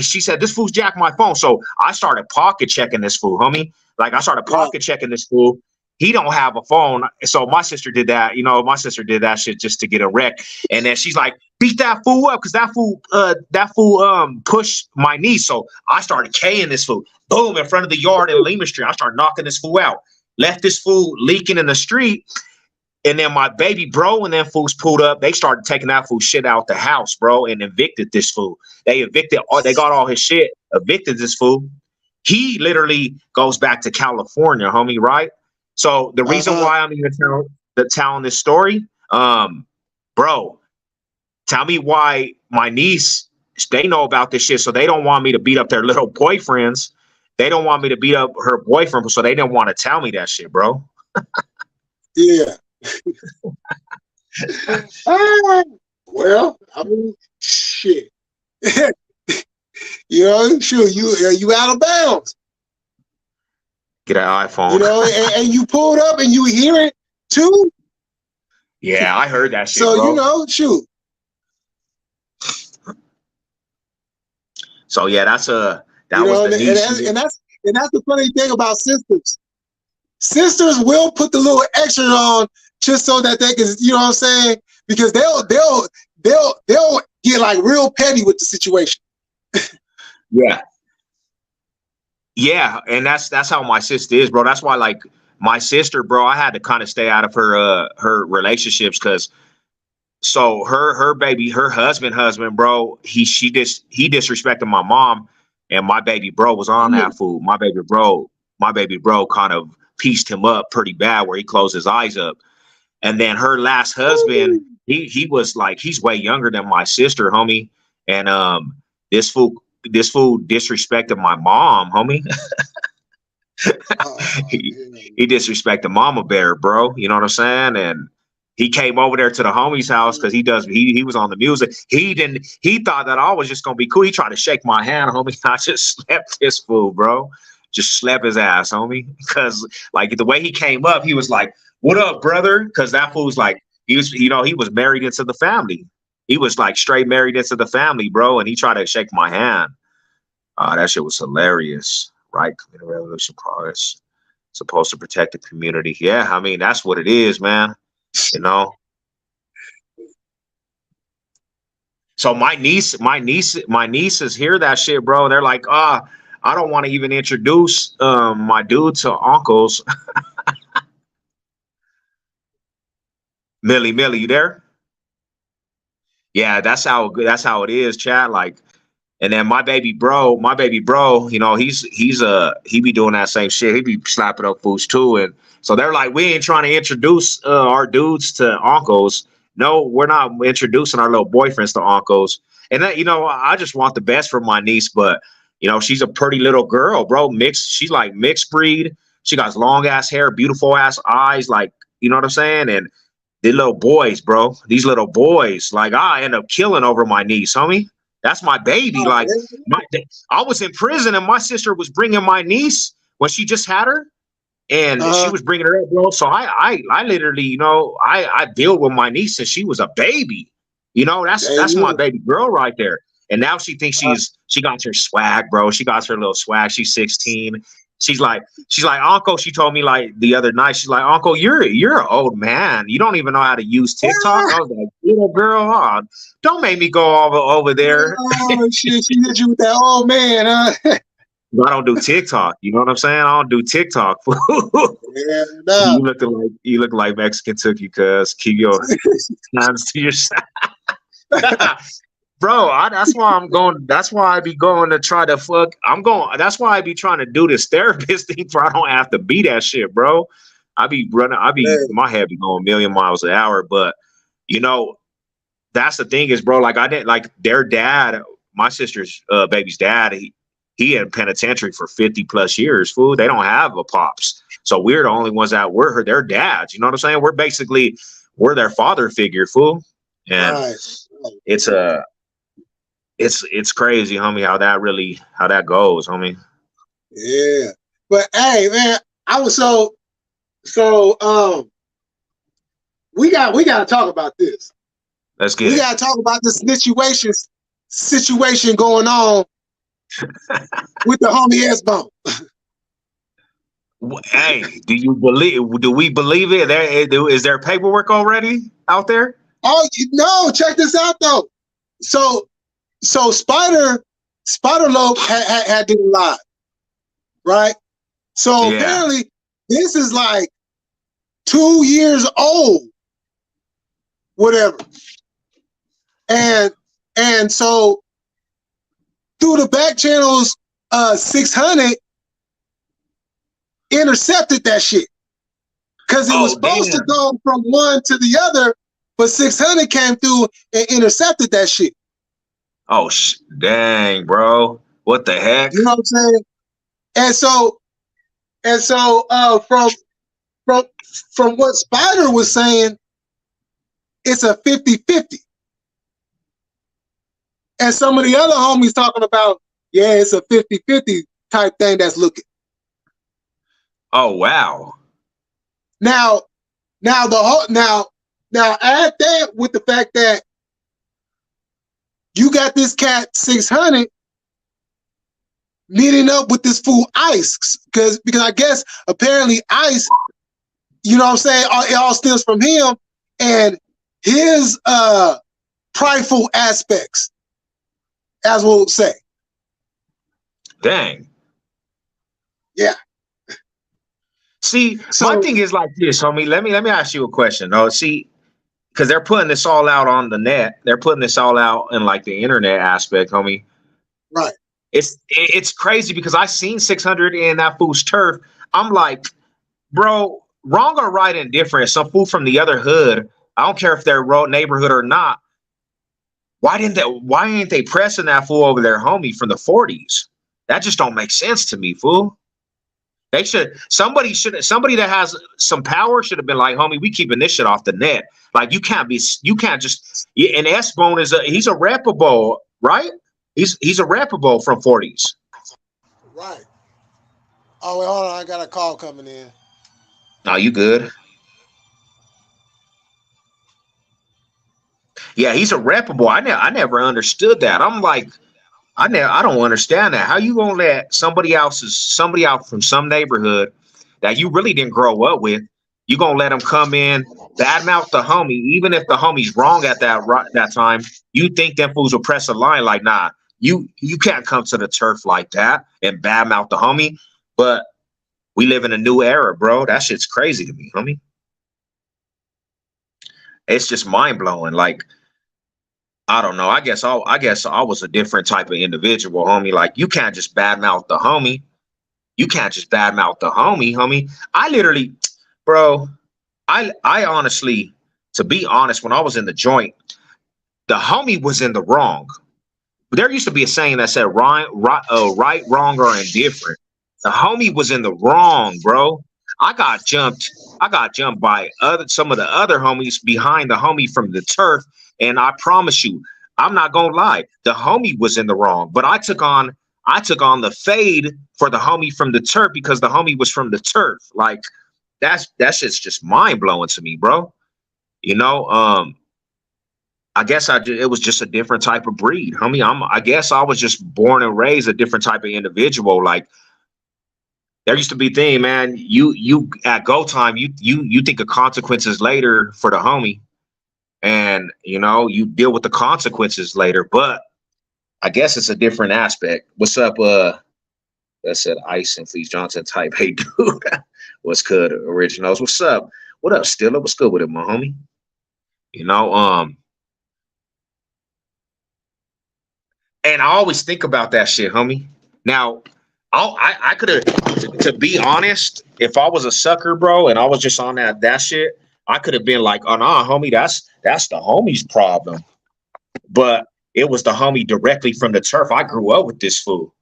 she said, this fool's jacked my phone. So I started pocket checking this fool, homie. Like I started pocket checking this fool. He don't have a phone. So my sister did that. You know, my sister did that shit just to get a wreck. And then she's like, beat that fool up, because that fool pushed my knee. So I started K'ing this fool. Boom, in front of the yard in Lima Street. I started knocking this fool out. Left this fool leaking in the street. And then my baby bro and them fools pulled up. They started taking that fool shit out the house, bro, and evicted this fool. They got all his shit, evicted this fool. He literally goes back to California, homie, right? So the reason why I'm even telling this story, bro, tell me why my niece, they know about this shit, so they don't want me to beat up their little boyfriends. They don't want me to beat up her boyfriend, so they didn't want to tell me that shit, bro. Yeah. Well, I mean, shit. You know, sure, you out of bounds. Get an iPhone. You know, and you pulled up and you hear it too. Yeah, I heard that shit. So bro. You know, shoot. So yeah, that was the niece. And that's the funny thing about sisters. Sisters will put the little extra on just so that they can, you know what I'm saying? Because they'll get like real petty with the situation. Yeah. Yeah, and that's how my sister is, bro. That's why, like, my sister, bro, I had to kind of stay out of her relationships, because so her baby, her husband, bro, he disrespected my mom, and my baby bro was on that fool. My baby bro kind of pieced him up pretty bad, where he closed his eyes up. And then her last husband, he was like, he's way younger than my sister, homie. And this fool disrespected my mom, homie. he disrespected Mama Bear, bro. You know what I'm saying? And he came over there to the homie's house because he was on the music. He thought that I was just gonna be cool. He tried to shake my hand, homie. I just slapped this fool, bro. Just slap his ass, homie. Because like the way he came up, he was like, "What up, brother?" Because that fool's like, he was married into the family. He was like straight married into the family, bro. And he tried to shake my hand. That shit was hilarious. Right? Community Revolution Progress. Supposed to protect the community. Yeah, I mean, that's what it is, man. You know? So my nieces hear that shit, bro. They're like, I don't want to even introduce my dude to uncles. Millie, you there? Yeah, that's how it is, Chad. Like, and then my baby bro, he be doing that same shit. He be slapping up fools too. And so they're like, we ain't trying to introduce our dudes to uncles. No, we're not introducing our little boyfriends to uncles. And that, I just want the best for my niece, but she's a pretty little girl, bro. She's like mixed breed. She got long ass hair, beautiful ass eyes, like, you know what I'm saying? And the little boys, bro, these little boys, like, I end up killing over my niece, homie. That's my baby. Oh, Like, I was in prison and my sister was bringing my niece when she just had her, and she was bringing her up, bro. So I literally, I deal with my niece since she was a baby. That's my baby girl right there. And now she thinks she got her swag, bro. She got her little swag. She's 16. She's like, Uncle, she told me like the other night, she's like, Uncle, you're an old man. You don't even know how to use TikTok. I was like, little girl, don't make me go over there. Oh, shit, she hit you with that old man, huh? I don't do TikTok. You know what I'm saying? I don't do TikTok. Yeah, no. You look like Mexican Tookie, cuz keep your hands to yourself. Bro, that's why I'm going. That's why I be going to try to fuck. That's why I be trying to do this therapist thing, so I don't have to be that shit, bro. I be running. My head be going a million miles an hour. But that's the thing is, bro. Like I didn't like their dad. My sister's baby's dad. He had penitentiary for 50 plus years. Fool. They don't have a pops, so we're the only ones that were their dads. You know what I'm saying? We're their father figure, fool. And it's crazy, homie, how that goes, homie. Yeah. But hey, man, I was we gotta talk about this. Let's get We gotta talk about this situation going on with the homie S-Bone. Hey, do we believe it? Is there paperwork already out there? Oh no, check this out though. So Spider Lope had did a live, right? So apparently this is like 2 years old, whatever. And so through the back channels, 600 intercepted that shit because it was supposed to go from one to the other, but 600 came through and intercepted that shit. Oh, dang, bro. What the heck? You know what I'm saying? And so from what Spider was saying, it's a 50-50. And some of the other homies talking about, yeah, it's a 50-50 type thing that's looking. Oh, wow. Now add that with the fact that you got this cat 600 meeting up with this fool Ice, because I guess apparently Ice, you know what I'm saying, it all stems from him and his prideful aspects, as we'll say. Dang. Yeah. See, my thing is like this, homie. Let me ask you a question. Oh, see, because they're putting this all out on the net. They're putting this all out in like the internet aspect, homie. Right. It's crazy because I seen 600 in that fool's turf. I'm like, bro, wrong or right and different. Some fool from the other hood. I don't care if they're neighborhood or not. Why ain't they pressing that fool over there, homie, from the 40s? That just don't make sense to me, fool. Somebody that has some power should have been like, homie, we keeping this shit off the net. Like you can't just, and S-Bone he's a rappable, right? He's a rappable from 40s. Right. Oh, wait, hold on. I got a call coming in. No, you good. Yeah, he's a rappable. I never understood that. I'm like, I don't understand that. How you gonna let somebody out from some neighborhood that you really didn't grow up with You gonna let him come in, badmouth the homie, even if the homie's wrong at that time. You think them fools will press a line like, nah, you can't come to the turf like that and badmouth the homie. But we live in a new era, bro. That shit's crazy to me, homie. It's just mind blowing. Like, I don't know. I guess I was a different type of individual, homie. Like, you can't just badmouth the homie. You can't just badmouth the homie. I literally, bro, I honestly, to be honest, when I was in the joint, the homie was in the wrong. There used to be a saying that said right, wrong, or indifferent. The homie was in the wrong, bro. I got jumped by some of the other homies behind the homie from the turf. And I promise you, I'm not gonna lie, the homie was in the wrong. But I took on the fade for the homie from the turf because the homie was from the turf. Like, that shit's just mind blowing to me, bro. You know, I guess it was just a different type of breed, homie. I guess I was just born and raised a different type of individual. Like, there used to be a thing, man. You at go time, you think of consequences later for the homie, and you know you deal with the consequences later. But I guess it's a different aspect. What's up? That said Ice and Fleece Johnson type. Hey, dude, what's good? Originals. What's up? What up, Stiller? What's good with it, my homie? You know, and I always think about that shit, homie. Now, I could have, to be honest, if I was a sucker, bro, and I was just on that shit, I could have been like, oh, nah, homie, that's the homie's problem. But it was the homie directly from the turf. I grew up with this fool.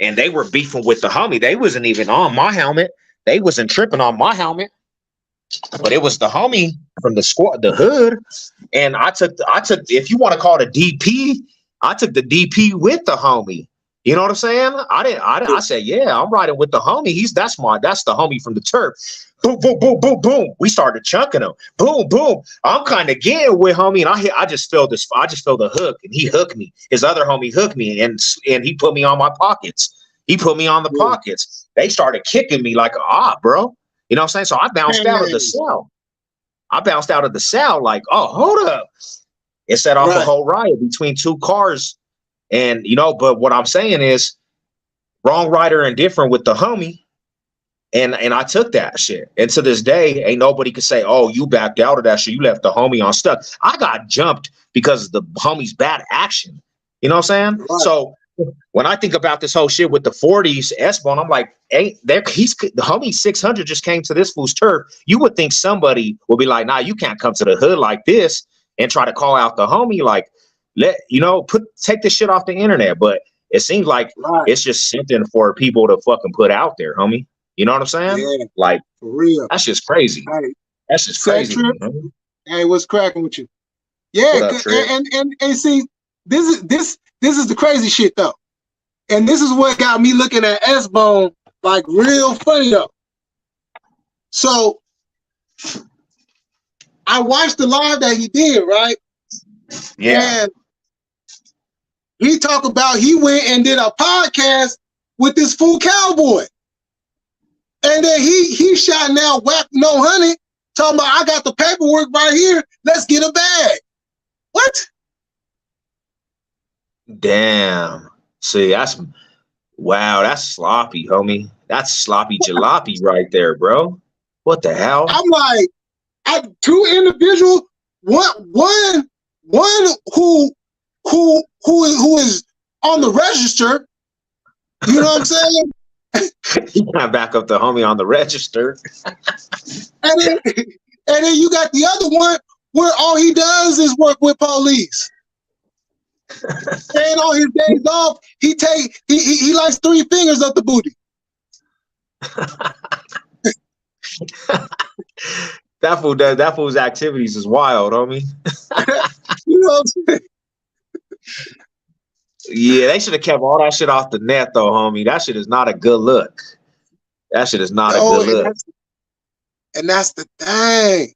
And they were beefing with the homie. They wasn't even on my helmet. They wasn't tripping on my helmet. But it was the homie from the squad, the hood. And I took, if you want to call it a DP, I took the DP with the homie. You know what I'm saying? I said, yeah, I'm riding with the homie. That's the homie from the turf. Boom, boom, boom, boom, boom. We started chunking him. Boom, boom. I'm kind of getting with homie, and I just felt the hook, and he hooked me. His other homie hooked me, and he put me on my pockets. He put me on the pockets. They started kicking me like, bro. You know what I'm saying? So I bounced out of the cell. Like, oh, hold up. It set off a whole riot between two cars. And, you know, but what I'm saying is wrong, right, or indifferent with the homie. And I took that shit. And to this day, ain't nobody could say, oh, you backed out of that shit. You left the homie on stuck. I got jumped because of the homie's bad action. You know what I'm saying? Right. So when I think about this whole shit with the 40s S-Bone, I'm like, the homie 600 just came to this fool's turf. You would think somebody would be like, nah, you can't come to the hood like this and try to call out the homie. Like, take this shit off the internet. But it seems like it's just something for people to fucking put out there, homie. You know what I'm saying? Yeah, like, for real. That's just crazy. Hey, that's just crazy. Hey, what's cracking with you? Yeah, up, and see, this is the crazy shit though. And this is what got me looking at S-Bone like real funny though. So I watched the live that he did, right? Yeah. And he talked about he went and did a podcast with this fool Cowboy. And then he shot now whack no honey, talking about I got the paperwork right here. Let's get a bag. What? Damn. See, that's sloppy, homie. That's sloppy jalopy right there, bro. What the hell? I'm like, two individuals, one who is on the register. You know what I'm saying? You can't back up the homie on the register. and then you got the other one where all he does is work with police. And on his days off, he likes 3 fingers up the booty. That fool's activities is wild, homie. You know what I'm saying? Yeah, they should have kept all that shit off the net, though, homie. That shit is not a good look. That shit is not a good look. And that's the thing.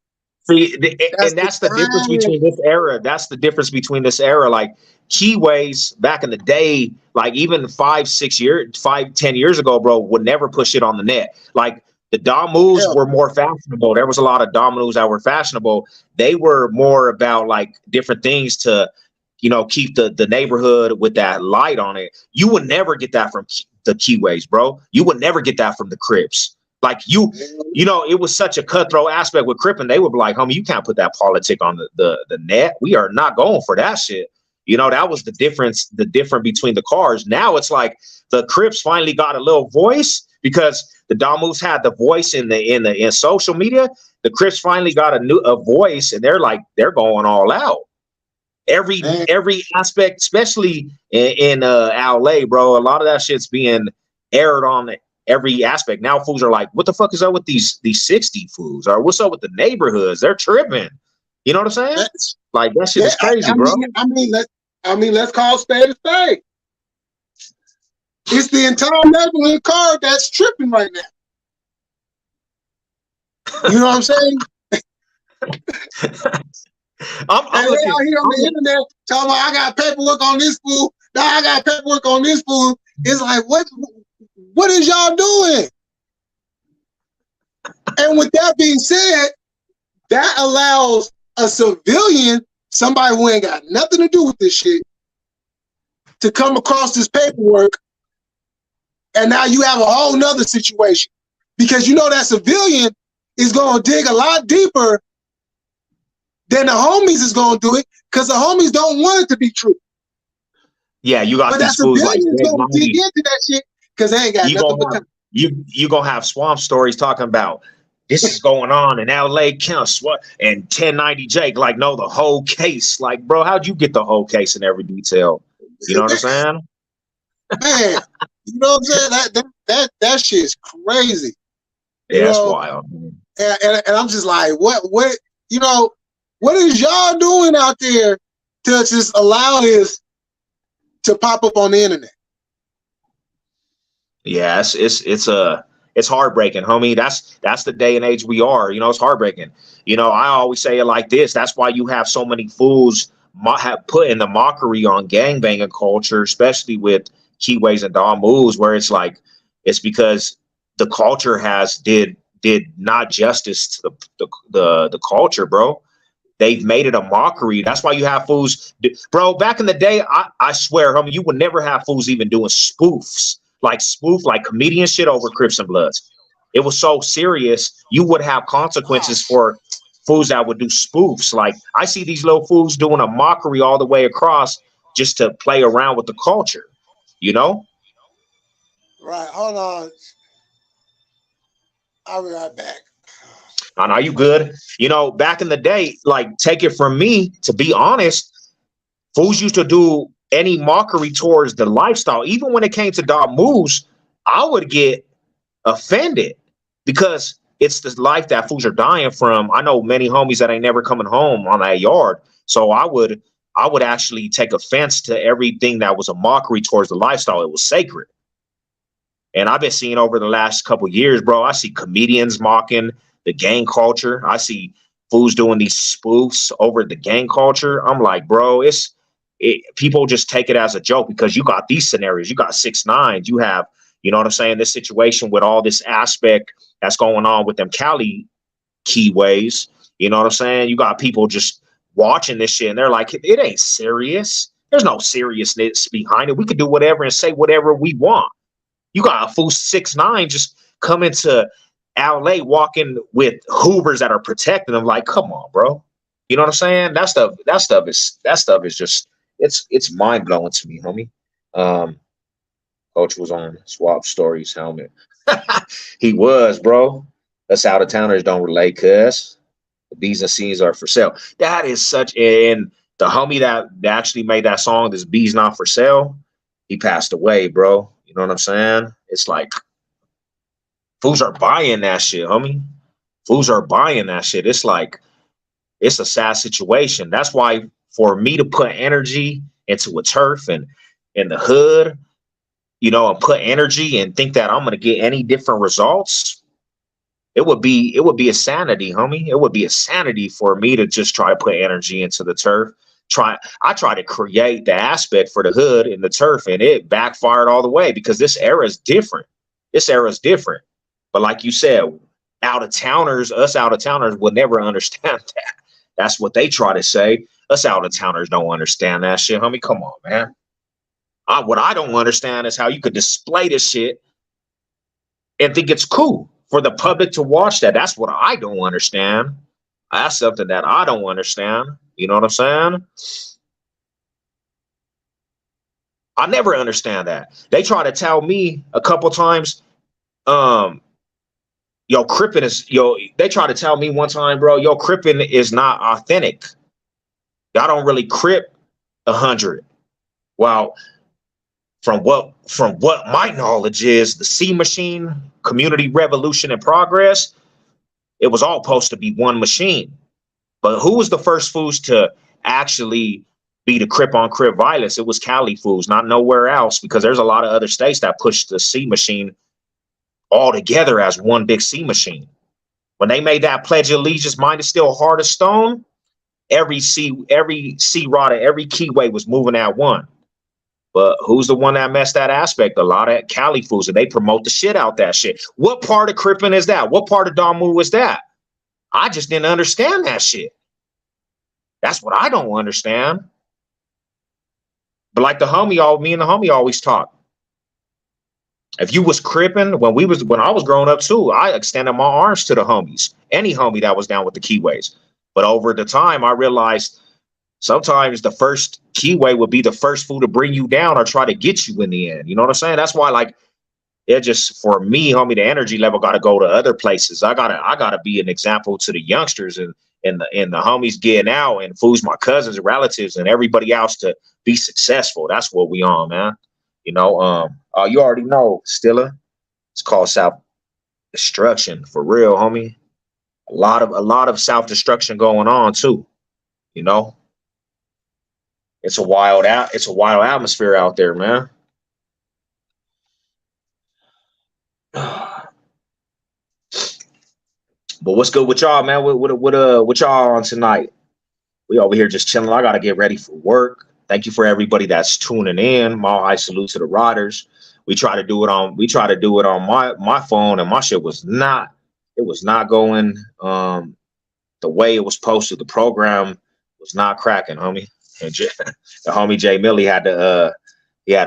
See, that's the difference between this era. That's the difference between this era. Like, Keyways back in the day, like even 5, 10 years ago, bro, would never push it on the net. Like, The Dom moves Hell, were more fashionable. There was a lot of Dom moves that were fashionable. They were more about like different things to, keep the neighborhood with that light on it. You would never get that from the Keyways, bro. You would never get that from the Crips. Like it was such a cutthroat aspect with Crip, and they would be like, homie, you can't put that politic on the net. We are not going for that shit. That was the difference between the cars. Now it's like the Crips finally got a little voice because the Dom moves had the voice in social media. The Crips finally got a voice, and they're going all out. Every aspect, especially in LA, bro. A lot of that shit's being aired on every aspect. Now fools are like, what the fuck is up with these 60 fools? Or what's up with the neighborhoods? They're tripping. You know what I'm saying? Like that shit is crazy, bro. Let's call spade a spade. It's the entire neighborhood car that's tripping right now. You know what I'm saying? I'm looking out here on the internet talking about I got paperwork on this fool. Now I got paperwork on this fool. It's like, what is y'all doing? And with that being said, that allows a civilian, somebody who ain't got nothing to do with this shit, to come across this paperwork. And now you have a whole nother situation because that civilian is going to dig a lot deeper than the homies is going to do it because the homies don't want it to be true. Yeah, you got these fools like going to dig into that shit because they ain't got nothing but time. You gonna have swamp stories talking about this is going on in LA County and 1090 Jake. Like, no, the whole case. Like, bro, how'd you get the whole case in every detail? You know what I'm saying? Man, you know what I'm saying? That shit's crazy. Yeah, that's wild. And I'm just like, what is y'all doing out there to just allow this to pop up on the internet? Yeah, it's heartbreaking, homie. That's the day and age we are. It's heartbreaking. I always say it like this. That's why you have so many fools have put in the mockery on gangbanging culture, especially with Keyways and Dom moves, where it's like it's because the culture did not justice to the culture, bro. They've made it a mockery. That's why you have fools, bro. Back in the day, I swear, homie, you would never have fools even doing spoofs, like comedian shit over Crips and Bloods. It was so serious. You would have consequences for fools that would do spoofs. Like I see these little fools doing a mockery all the way across just to play around with the culture. Right. Hold on. I'll be right back. I know you good. Back in the day, like take it from me, to be honest, fools used to do any mockery towards the lifestyle. Even when it came to Dom moves, I would get offended because it's the life that fools are dying from. I know many homies that ain't never coming home on that yard. So I would actually take offense to everything that was a mockery towards the lifestyle. It was sacred. And I've been seeing over the last couple of years, bro, I see comedians mocking the gang culture. I see fools doing these spoofs over the gang culture. I'm like, bro, people just take it as a joke because you got these scenarios. You got 6ix9ine. You have, you know what I'm saying, this situation with all this aspect that's going on with them Cali Keyways. You know what I'm saying? You got people just watching this shit and they're like, it ain't serious. There's no seriousness behind it. We could do whatever and say whatever we want. You got a fool 6ix9ine just coming to LA walking with Hoovers that are protecting them. Like, come on, bro. You know what I'm saying? That stuff is just it's mind blowing to me, homie. Coach was on Swap Stories helmet. He was, bro. Us out of towners don't relate, cuz the B's and C's are for sale. That is such, and the homie that actually made that song, this B's Not For Sale, he passed away, bro. You know what I'm saying? It's like fools are buying that shit, homie. Fools are buying that shit. It's like it's a sad situation. That's why for me to put energy into a turf and in the hood, and put energy and think that I'm going to get any different results, it would be a sanity, homie. It would be a sanity for me to just try to put energy into the turf. I try to create the aspect for the hood in the turf, and it backfired all the way because this era is different. This era is different. But like you said, us out of towners will never understand that. That's what they try to say. Us out of towners don't understand that shit, homie. Come on, man. What I don't understand is how you could display this shit and think it's cool for the public to watch that. That's what I don't understand. That's something that I don't understand. You know what I'm saying? I never understand that. They try to tell me a couple times, yo, Crippin is they try to tell me one time, bro, yo, Crippin is not authentic. Y'all don't really Crip 100. Well, from what my knowledge is, the C Machine, Community Revolution and Progress, it was all supposed to be one machine. But who was the first foods to actually be the Crip on Crip violence? It was Cali foods, not nowhere else, because there's a lot of other states that pushed the C Machine all together as one big C Machine. When they made that Pledge of Allegiance, mine is still hard as stone, every C Rada, every keyway was moving at one. But who's the one that messed that aspect? A lot of Cali foods, and they promote the shit out that shit. What part of Crippin is that? What part of Damu is that? I just didn't understand that shit. That's what I don't understand. But like me and the homie always talk. If you was Crippin, when I was growing up too, I extended my arms to the homies. Any homie that was down with the keyways. But over the time, I realized sometimes the first keyway would be the first fool to bring you down or try to get you in the end. You know what I'm saying? That's why, like, it just, for me, homie, the energy level got to go to other places. I gotta be an example to the youngsters and the homies getting out, and fools, my cousins, relatives, and everybody else to be successful. That's what we on, man. You know, you already know, Stilla. It's called self-destruction for real, homie. A lot of self-destruction going on too. You know, it's a wild atmosphere out there, man. But what's good with y'all, man? What y'all on tonight? We over here just chilling. I gotta get ready for work. Thank you for everybody that's tuning in. My high salute to the riders. We try to do it on my phone, and my shit was not going the way it was posted. The program was not cracking, homie. And the homie Jay Millie had to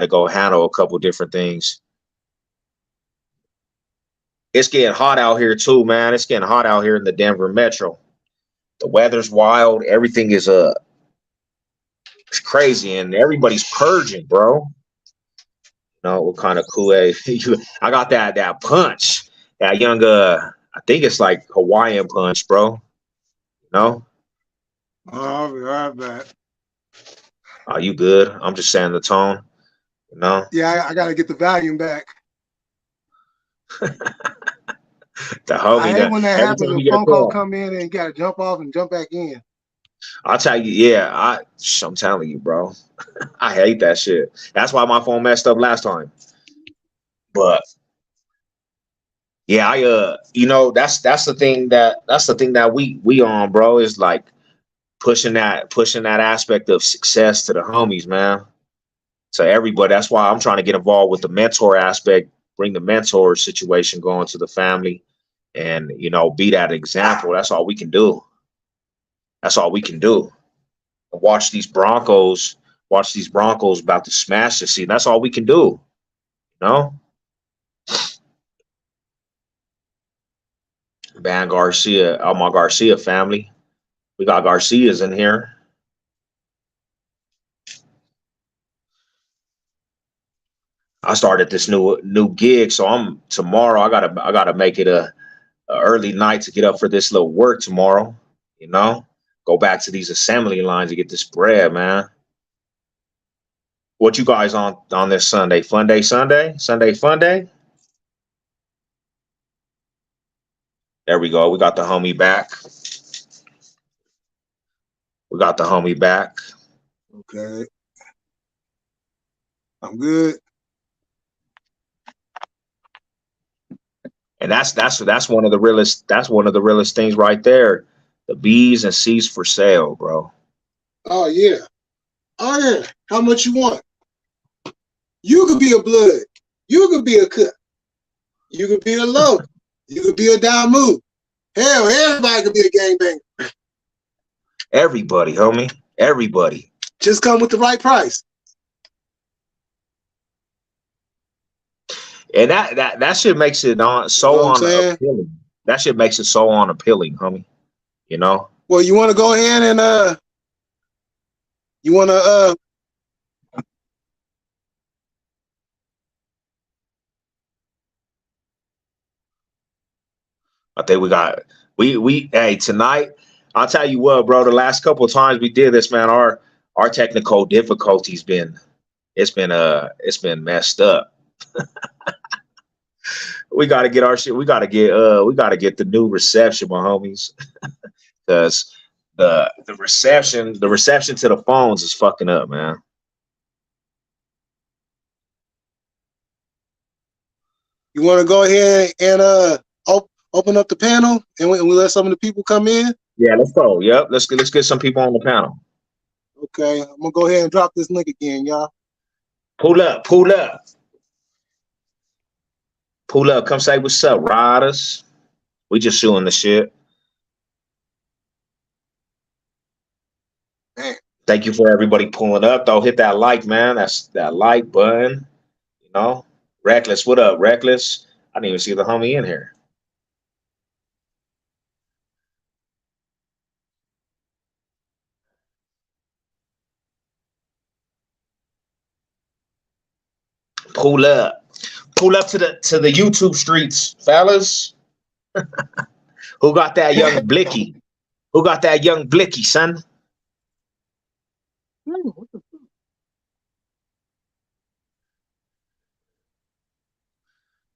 go handle a couple different things. It's getting hot out here too, man. It's getting hot out here in the Denver metro. The weather's wild. Everything is it's crazy, and everybody's purging, bro. You know what kind of Kool-Aid? I got that punch, that young I think it's like Hawaiian punch, bro. You know? Oh, I'll be right back. Are you good? I'm just saying the tone. You know? Yeah, I gotta get the volume back. The homie, I hate when that happens. A phone call come in and you gotta jump off and jump back in. I'll tell you, yeah, I'm telling you, bro. I hate that shit. That's why my phone messed up last time. But yeah, you know, that's the thing that we on, bro, is like pushing that aspect of success to the homies, man. To everybody. That's why I'm trying to get involved with the mentor aspect, bring the mentor situation going to the family, and, you know, be that example. That's all we can do. That's all we can do. Watch these Broncos about to smash the season. That's all we can do. You know? Van Garcia, my Garcia family. We got Garcias in here. I started this new gig, so tomorrow. I gotta make it a early night to get up for this little work tomorrow. You know, go back to these assembly lines to get this bread, man. What you guys on this Sunday? Sunday fun day. There we go. We got the homie back. Okay. I'm good. And that's one of the realest things right there. The B's and C's for sale, bro. Oh yeah. How much you want? You could be a blood. You could be a cut. You could be a low. You could be a Damu. Hell, everybody could be a gangbanger. Everybody, homie. Everybody. Just come with the right price. And that shit makes it appealing. That shit makes it so unappealing, homie. You know? Well, you want to go ahead and you want to I think we hey, tonight, I'll tell you what, bro, the last couple of times we did this, man, our technical difficulties been messed up. We got to get our shit. We got to get the new reception, my homies, because the reception to the phones is fucking up, man. You want to go ahead and open up the panel and we let some of the people come in? Yeah, let's go. Yep, let's get some people on the panel. Okay, I'm gonna go ahead and drop this link again, y'all. Pull up. Pull up. Come say what's up, riders. We just shooting the shit. Man. Thank you for everybody pulling up, though. Hit that like, man. That's that like button. You know, Reckless. What up, Reckless? I didn't even see the homie in here. Pull up to the YouTube streets, fellas. Who got that young blicky? Who got that young blicky, son?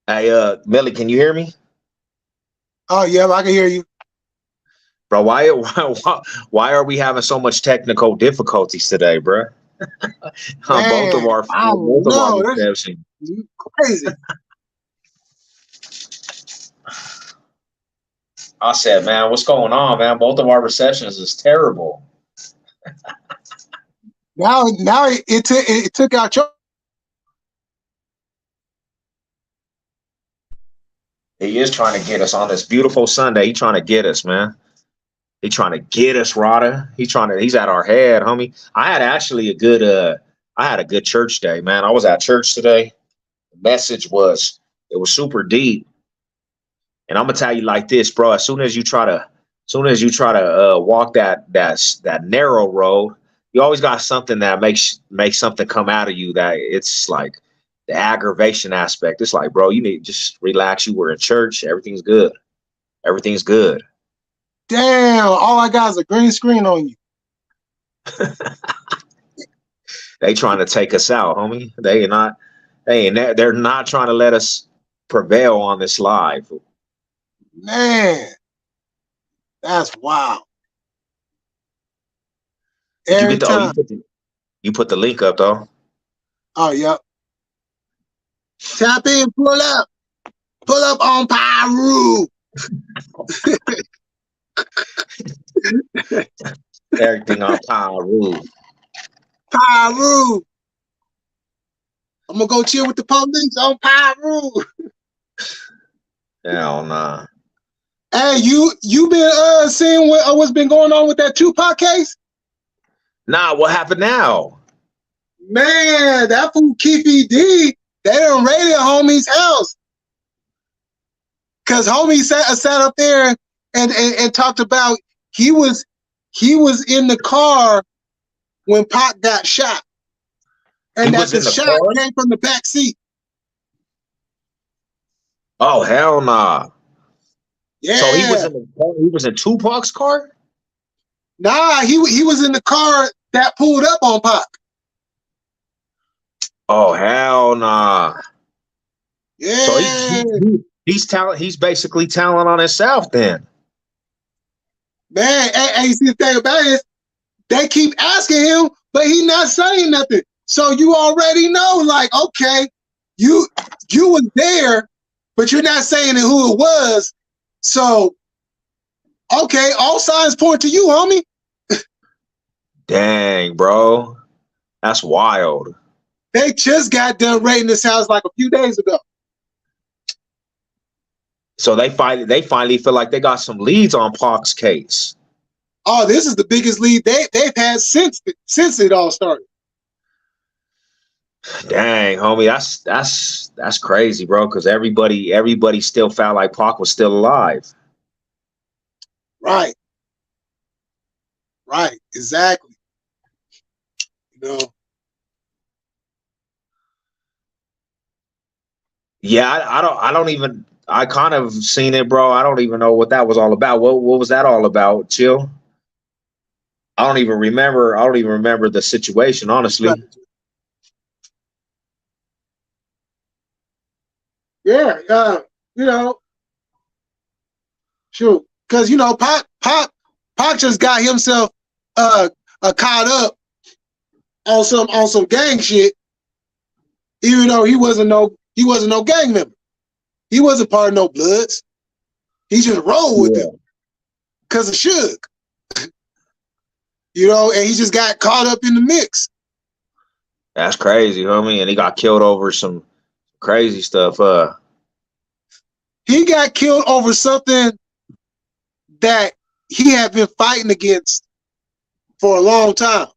Hey, Millie, can you hear me? Oh yeah, I can hear you, bro. Why are we having so much technical difficulties today, bro? Man, both of our receptions. Crazy. I said, man, what's going on, man? Both of our receptions is terrible. Now it took out your. He is trying to get us on this beautiful Sunday. He's trying to get us, man. He's trying to get us, Rada. He's at our head, homie. I had actually a good church day, man. I was at church today. The message was super deep. And I'm gonna tell you like this, bro. As soon as you try to walk that narrow road, you always got something that makes something come out of you that it's like the aggravation aspect. It's like, bro, you need to just relax. You were in church. Everything's good. Everything's good. Damn, all I got is a green screen on you. They trying to take us out, homie. They're not trying to let us prevail on this live. Man, that's wild. You put the link up though. Oh, yep. Tap in, pull up on Pyru. Everything on Pyru. Pyru. I'm gonna go chill with the police on Pyru. Hell nah. Hey, you been seeing what's been going on with that Tupac case? Nah, what happened now? Man, that fool Keefe D, they done raided homie's house. Cause homie sat up there and talked about he was in the car when Pac got shot. And that the shot came from the back seat. Oh hell nah. Yeah. So he was in Tupac's car? Nah, he was in the car that pulled up on Pac. Oh hell nah. Yeah. So he's basically telling on himself then. Man, and see the thing about it is they keep asking him, but he's not saying nothing. So you already know, like, okay, you was there, but you're not saying who it was. So, okay, all signs point to you, homie. Dang, bro. That's wild. They just got done raiding this house like a few days ago. So they finally feel like they got some leads on Pac's case. Oh, this is the biggest lead they've had since it all started. Dang, homie, that's crazy, bro. Because everybody still felt like Pac was still alive. Right. Right. Exactly. You know. Yeah, I don't even. I kind of seen it, bro. I don't even know what that was all about. What was that all about? Chill. I don't even remember. I don't even remember the situation, honestly. Yeah. You know, shoot, because Pac just got himself caught up on some gang shit, even though he wasn't no gang member. He wasn't part of no Bloods. He just rolled with them because of Suge. You know, and he just got caught up in the mix. That's crazy, homie. And he got killed over some crazy stuff. He got killed over something that he had been fighting against for a long time.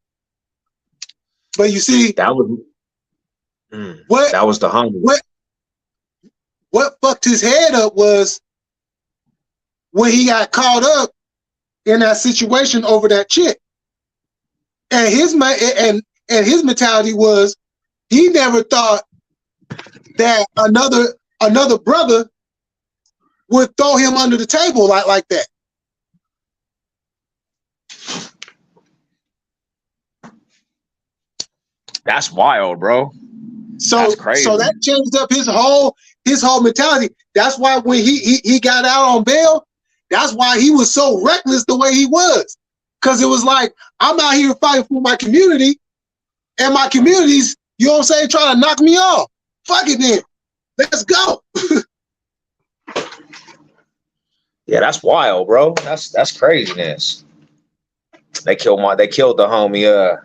But you see, that was the homie. What fucked his head up was when he got caught up in that situation over that chick. And his mentality was he never thought that another brother would throw him under the table like that. That's wild, bro. So that changed up his whole mentality. That's why when he got out on bail, that's why he was so reckless the way he was. Because it was like, I'm out here fighting for my community, and my community's, you know what I'm saying, trying to knock me off. Fuck it then. Let's go. Yeah, that's wild, bro. That's craziness. They killed the homie.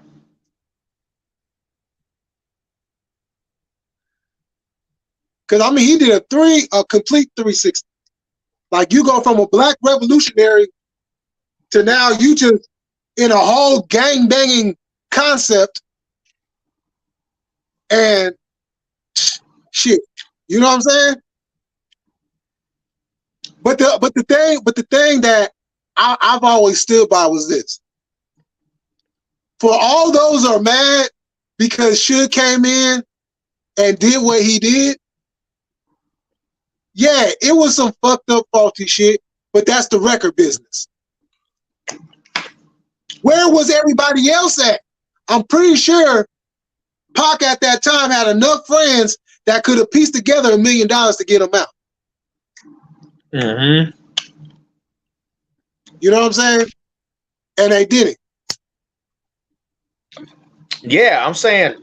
Because I mean, he did a complete 360. Like, you go from a black revolutionary to now you just in a whole gang banging concept, and shit, you know what I'm saying? But the thing that I've always stood by was this: for all those are mad because Suge came in and did what he did. Yeah, it was some fucked up, faulty shit, but that's the record business. Where was everybody else at? I'm pretty sure Pac at that time had enough friends that could have pieced together $1 million to get him out. Mm-hmm. You know what I'm saying? And they did it. Yeah, I'm saying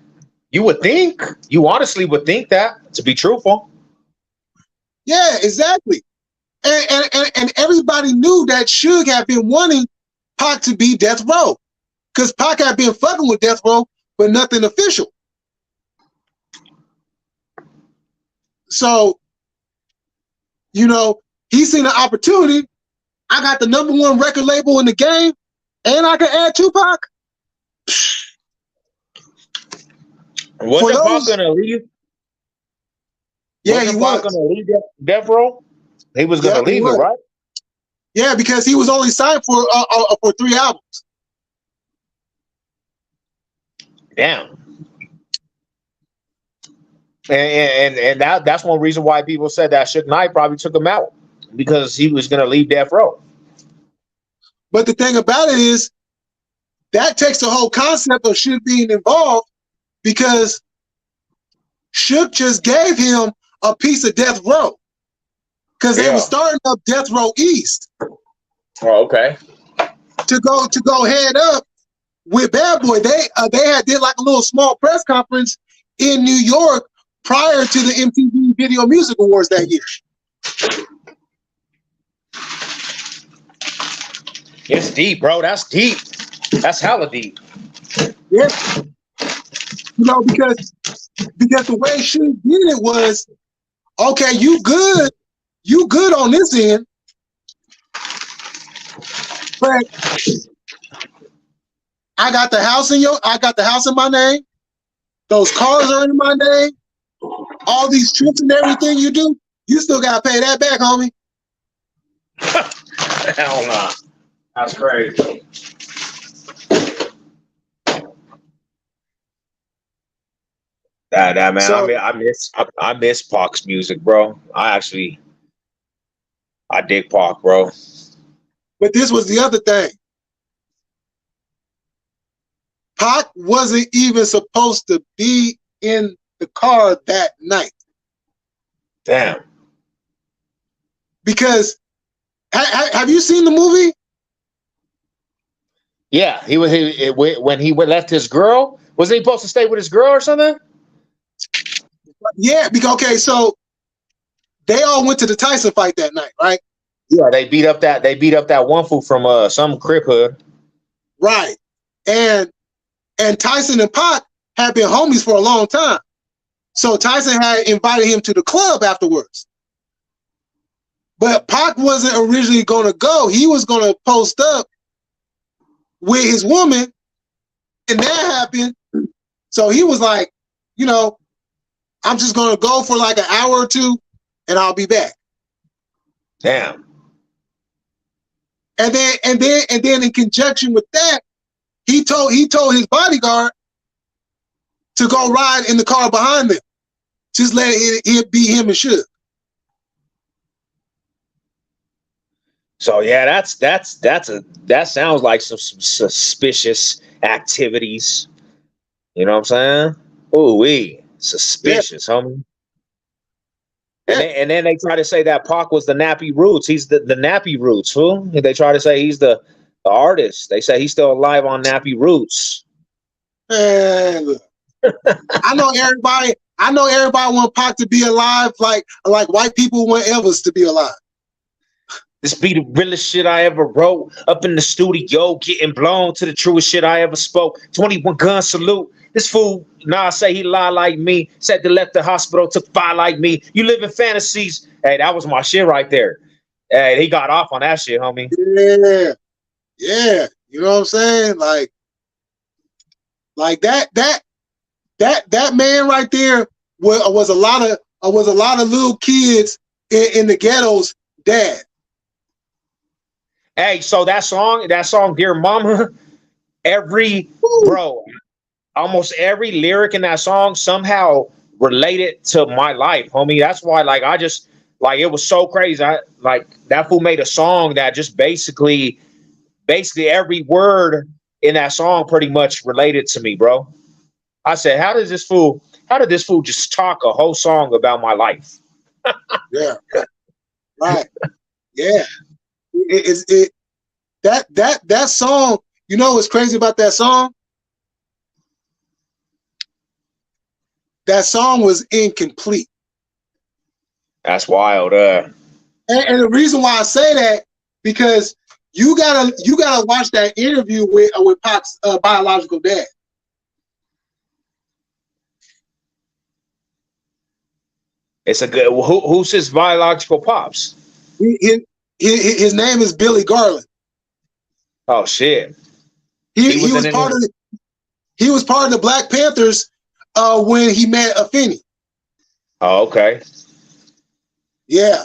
you honestly would think that, to be truthful. Yeah, exactly. And everybody knew that Suge had been wanting Pac to be Death Row, because Pac had been fucking with Death Row, but nothing official. So, you know, he seen an opportunity. I got the #1 record label in the game, and I can add Tupac. Wasn't Pac gonna leave? Yeah, he was gonna leave Death Row. He was gonna leave it, right? Yeah, because he was only signed for 3 albums. Damn. And that's one reason why people said that Suge Knight probably took him out, because he was gonna leave Death Row. But the thing about it is, that takes the whole concept of Suge being involved, because Suge just gave him a piece of Death Row, because they were starting up Death Row East. Oh, okay. To go head up with Bad Boy. They did like a little small press conference in New York prior to the MTV Video Music Awards that year. It's deep, bro. That's deep. That's hella deep. Yeah. You know, because the way Suge did it was, okay, you good, you good on this end, but I got the house in my name. Those cars are in my name. All these trips and everything you do, you still gotta pay that back, homie. Hell nah. That's crazy. That man, So, I miss Pac's music, bro. I dig Pac, bro. but this was the other thing. Pac wasn't even supposed to be in the car that night. Damn. Because have you seen the movie? Yeah, when he left his girl. Was he supposed to stay with his girl or something? Yeah, because okay, so they all went to the Tyson fight that night, right? Yeah, they beat up that one fool from some crip hood. Right. And Tyson and Pac had been homies for a long time. So Tyson had invited him to the club afterwards. But Pac wasn't originally going to go. He was going to post up with his woman, and that happened. So he was like, you know, I'm just going to go for like an hour or two, and I'll be back. Damn. And then in conjunction with that, he told his bodyguard to go ride in the car behind them. Just let it be him and Suge. So yeah, that sounds like some suspicious activities. You know what I'm saying? Ooh, suspicious, homie. And then they try to say that Pac was the Nappy Roots. He's the Nappy Roots, fool. They try to say he's the artist. They say he's still alive on Nappy Roots. Man, look. I know everybody want Pac to be alive like white people want Elvis to be alive. This be the realest shit I ever wrote. Up in the studio, getting blown to the truest shit I ever spoke. 21 gun salute. This fool, say he lied like me. Said they left the hospital, took 5 like me. You live in fantasies. Hey, that was my shit right there. Hey, he got off on that shit, homie. Yeah. You know what I'm saying? Like that man right there was a lot of little kids in the ghetto's dad. Hey, so that song, Dear Mama, almost every lyric in that song somehow related to my life, homie. That's why, it was so crazy. That fool made a song that just basically every word in that song pretty much related to me, bro. I said, how did this fool just talk a whole song about my life? Yeah. Right. Yeah. That song, you know what's crazy about that song? That song was incomplete. That's wild. And the reason why I say that, because you gotta watch that interview with Pac's biological dad. It's a good. Who's his biological pops? His name is Billy Garland. Oh shit! He was part of the Black Panthers when he met Afeni. Oh, okay. Yeah.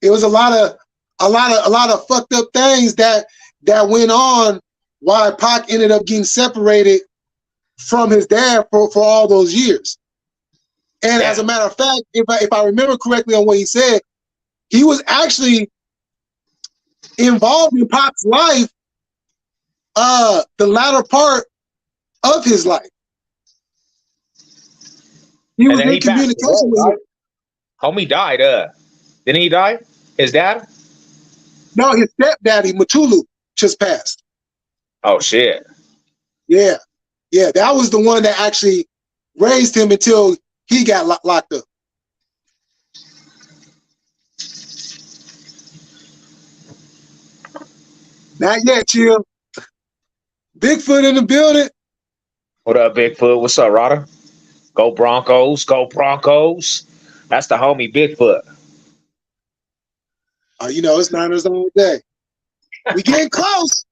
It was a lot of fucked up things that went on why Pac ended up getting separated from his dad for all those years. And as a matter of fact, if I remember correctly on what he said, he was actually involved in Pac's life the latter part of his life. He was in communication with him. Homie died. Didn't he die? His dad? No, his stepdaddy, Matulu, just passed. Oh shit. Yeah. Yeah, that was the one that actually raised him until he got locked up. Not yet, chill. Bigfoot in the building. What up, Bigfoot? What's up, Rada? Go Broncos. Go Broncos. That's the homie Bigfoot. You know, it's Niners all day. We getting close.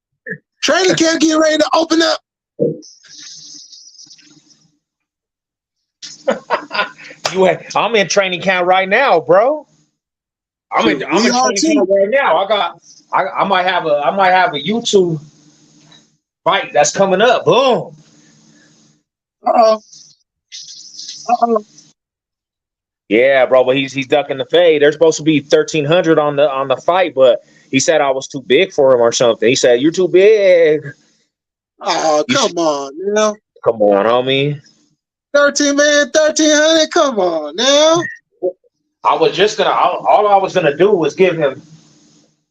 Training camp getting ready to open up. I'm in training camp right now, bro. I'm in training camp right now. I might have a YouTube fight that's coming up. Boom. Uh-oh. Yeah, bro, but he's ducking the fade. There's supposed to be 1,300 on the fight, but he said I was too big for him or something. He said, "You're too big." Oh, come on now. Come on, homie. 1,300. Come on now. I was just gonna. All I was gonna do was give him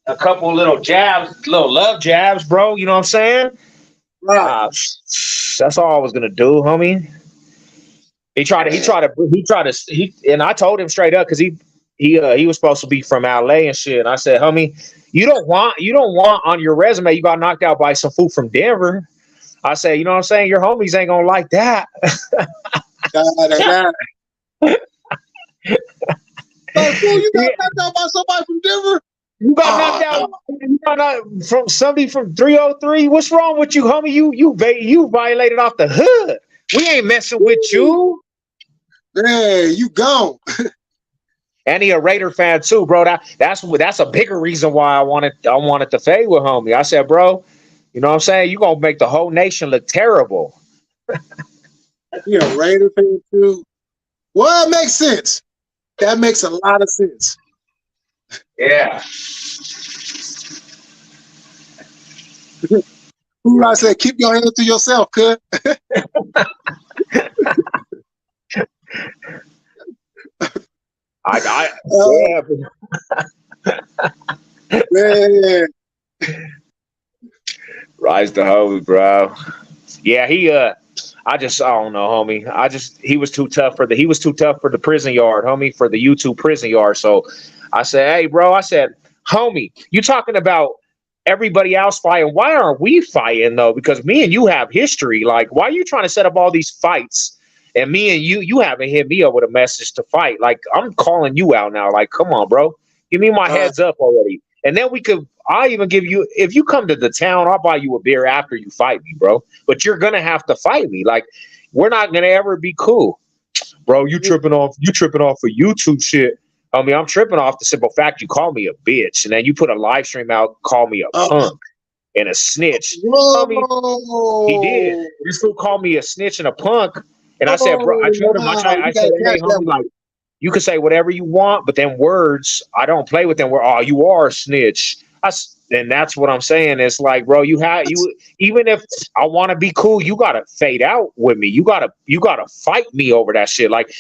a couple little jabs, little love jabs, bro. You know what I'm saying? Right. That's all I was gonna do, homie. And I told him straight up because he was supposed to be from LA and shit. And I said, homie, you don't want on your resume you got knocked out by some fool from Denver. I said, you know what I'm saying? Your homies ain't gonna like that. Like, fool, you got knocked out by somebody from Denver? You got knocked out from somebody from 303. What's wrong with you, homie? You violated off the hood. We ain't messing with you. Hey, you gone. And he a Raider fan too, bro. That's a bigger reason why I wanted to fade with homie. I said, bro, you know what I'm saying? You gonna make the whole nation look terrible. You a Raider fan too? Well, it makes sense. That makes a lot of sense. Yeah. Who I said, keep your hands to yourself, cuz. Man. Rise to holy, bro. Yeah, I don't know, homie. He was too tough for the prison yard, homie, for the YouTube prison yard. So I said, hey, bro, homie, you talking about everybody else fighting? Why aren't we fighting though? Because me and you have history. Like, why are you trying to set up all these fights? And me and you haven't hit me up with a message to fight. Like, I'm calling you out now. Like, come on, bro. Give me my heads up already. And then I'll even give you, if you come to the town, I'll buy you a beer after you fight me, bro. But you're going to have to fight me. Like, we're not going to ever be cool. Bro, you tripping off for YouTube shit. I mean, I'm tripping off the simple fact you call me a bitch. And then you put a live stream out, call me a punk and a snitch. Whoa. I mean, he did. This fool called me a snitch and a punk. And I said, bro, I told him, I said, hey, homie, like, you can say whatever you want, but then words, I don't play with them. You are a snitch. And that's what I'm saying. It's like, bro, even if I want to be cool, you gotta fade out with me. You gotta fight me over that shit. Like,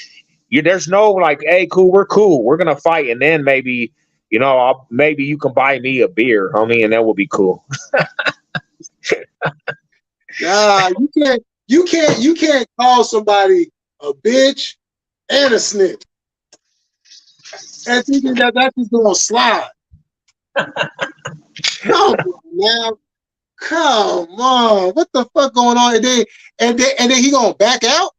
there's no like, hey, cool, we're gonna fight, and then maybe, maybe you can buy me a beer, homie, and then we'll be cool. You can't call somebody a bitch and a snitch and thinking that's just gonna slide. Come on, man. Come on. What the fuck going on? And then he gonna back out?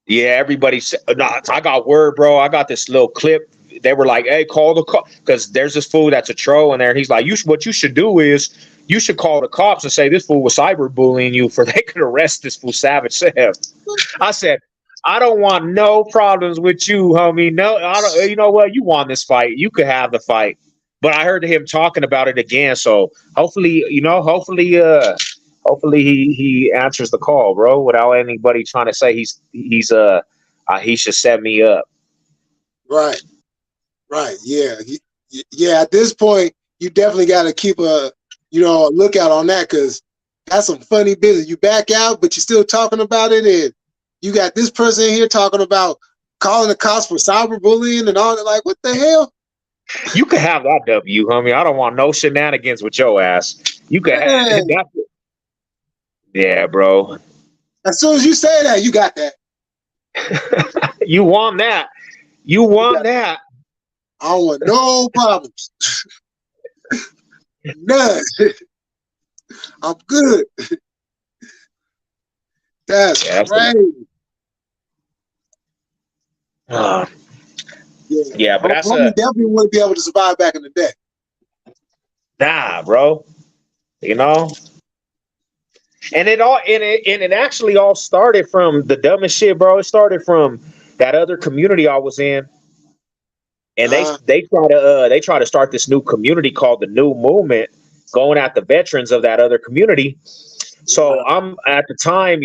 Yeah, everybody said, I got word, bro. I got this little clip. They were like, hey, call the cops, because there's this fool that's a troll in there. And he's like, what you should do is you should call the cops and say this fool was cyberbullying you for they could arrest this fool Savage Sev. I said, I don't want no problems with you, homie. No, I don't. You know what? You won this fight. You could have the fight. But I heard him talking about it again. So hopefully he answers the call, bro, without anybody trying to say he should set me up. Right. Yeah. Yeah. At this point, you definitely got to keep a lookout on that, because that's some funny business. You back out, but you're still talking about it, and you got this person in here talking about calling the cops for cyberbullying and all that. Like, what the hell? You can have that W, homie. I don't want no shenanigans with your ass. You can have that. Yeah, bro. As soon as you say that, you got that. You want that. You want that. I don't want no problems. None. I'm good. That's crazy. Yeah, but that's Homie definitely wouldn't be able to survive back in the day. nah, bro. You know, and it actually all started from the dumbest shit, bro. It started from that other community I was in, and they try to start this new community called the New Movement, going at the veterans of that other community. So I'm at the time,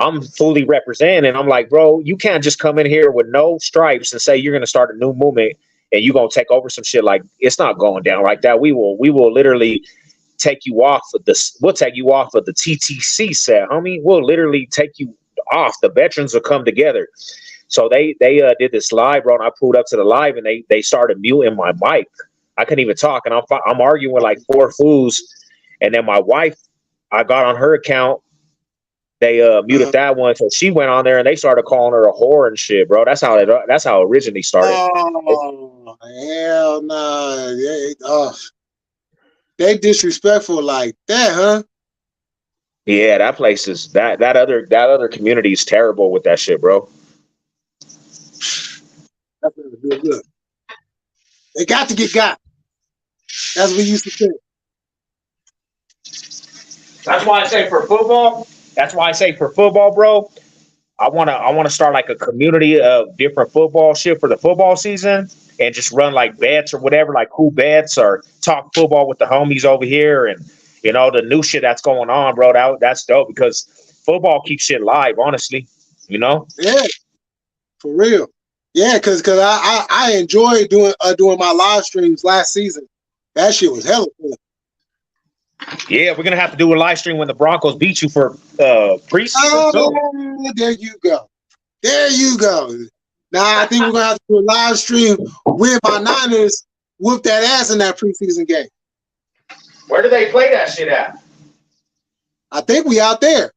I'm fully represented. I'm like, bro, you can't just come in here with no stripes and say you're gonna start a new movement and you're gonna take over some shit. Like, it's not going down like that. We will literally take you off of this. We'll take you off of the TTC set, homie. We'll literally take you off. The veterans will come together. So they did this live, bro, and I pulled up to the live and they started muting my mic. I couldn't even talk, and I'm arguing with like four fools, and then my wife, I got on her account. They muted that one, so she went on there and they started calling her a whore and shit, bro. That's how it originally started. Oh hell nah! They disrespectful like that, huh? Yeah, that place is that other community is terrible with that shit, bro. That's good. They got to get got. That's what we used to say. That's why I say for football, bro. I wanna start like a community of different football shit for the football season, and just run like bets or whatever, like cool bets, or talk football with the homies over here, and the new shit that's going on, bro. That's dope because football keeps shit live, honestly. Yeah, for real. Yeah, because I enjoyed doing my live streams last season. That shit was hella fun. Yeah, we're gonna have to do a live stream when the Broncos beat you for preseason. Oh, there you go. There you go. Now I think we're gonna have to do a live stream with my Niners whoop that ass in that preseason game. Where do they play that shit at? I think we out there.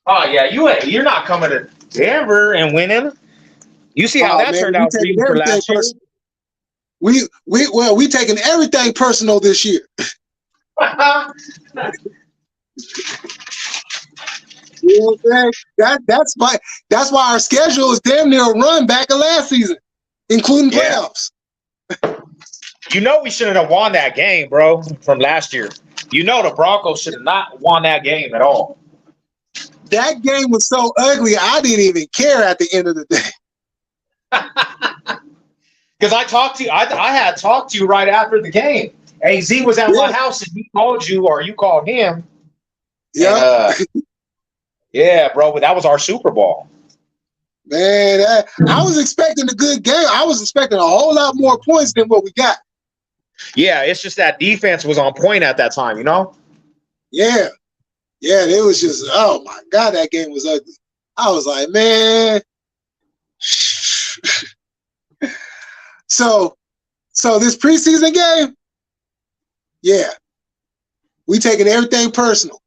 Oh yeah, you're not coming to Denver and winning. You see how that turned out for you for last year? We taking everything personal this year. You know what I'm saying? That's why our schedule is damn near a run back of last season, including playoffs. We shouldn't have won that game, bro, from last year. The Broncos should have not won that game at all. That game was so ugly, I didn't even care at the end of the day. Because I talked to you, I had talked to you right after the game. AZ was at my house and he called you or you called him. Yeah. Yeah, bro, but that was our Super Bowl. Man, I was expecting a good game. I was expecting a whole lot more points than what we got. Yeah, it's just that defense was on point at that time, Yeah. Yeah, it was just, oh my God, that game was ugly. I was like, man. So this preseason game, yeah, we taking everything personal.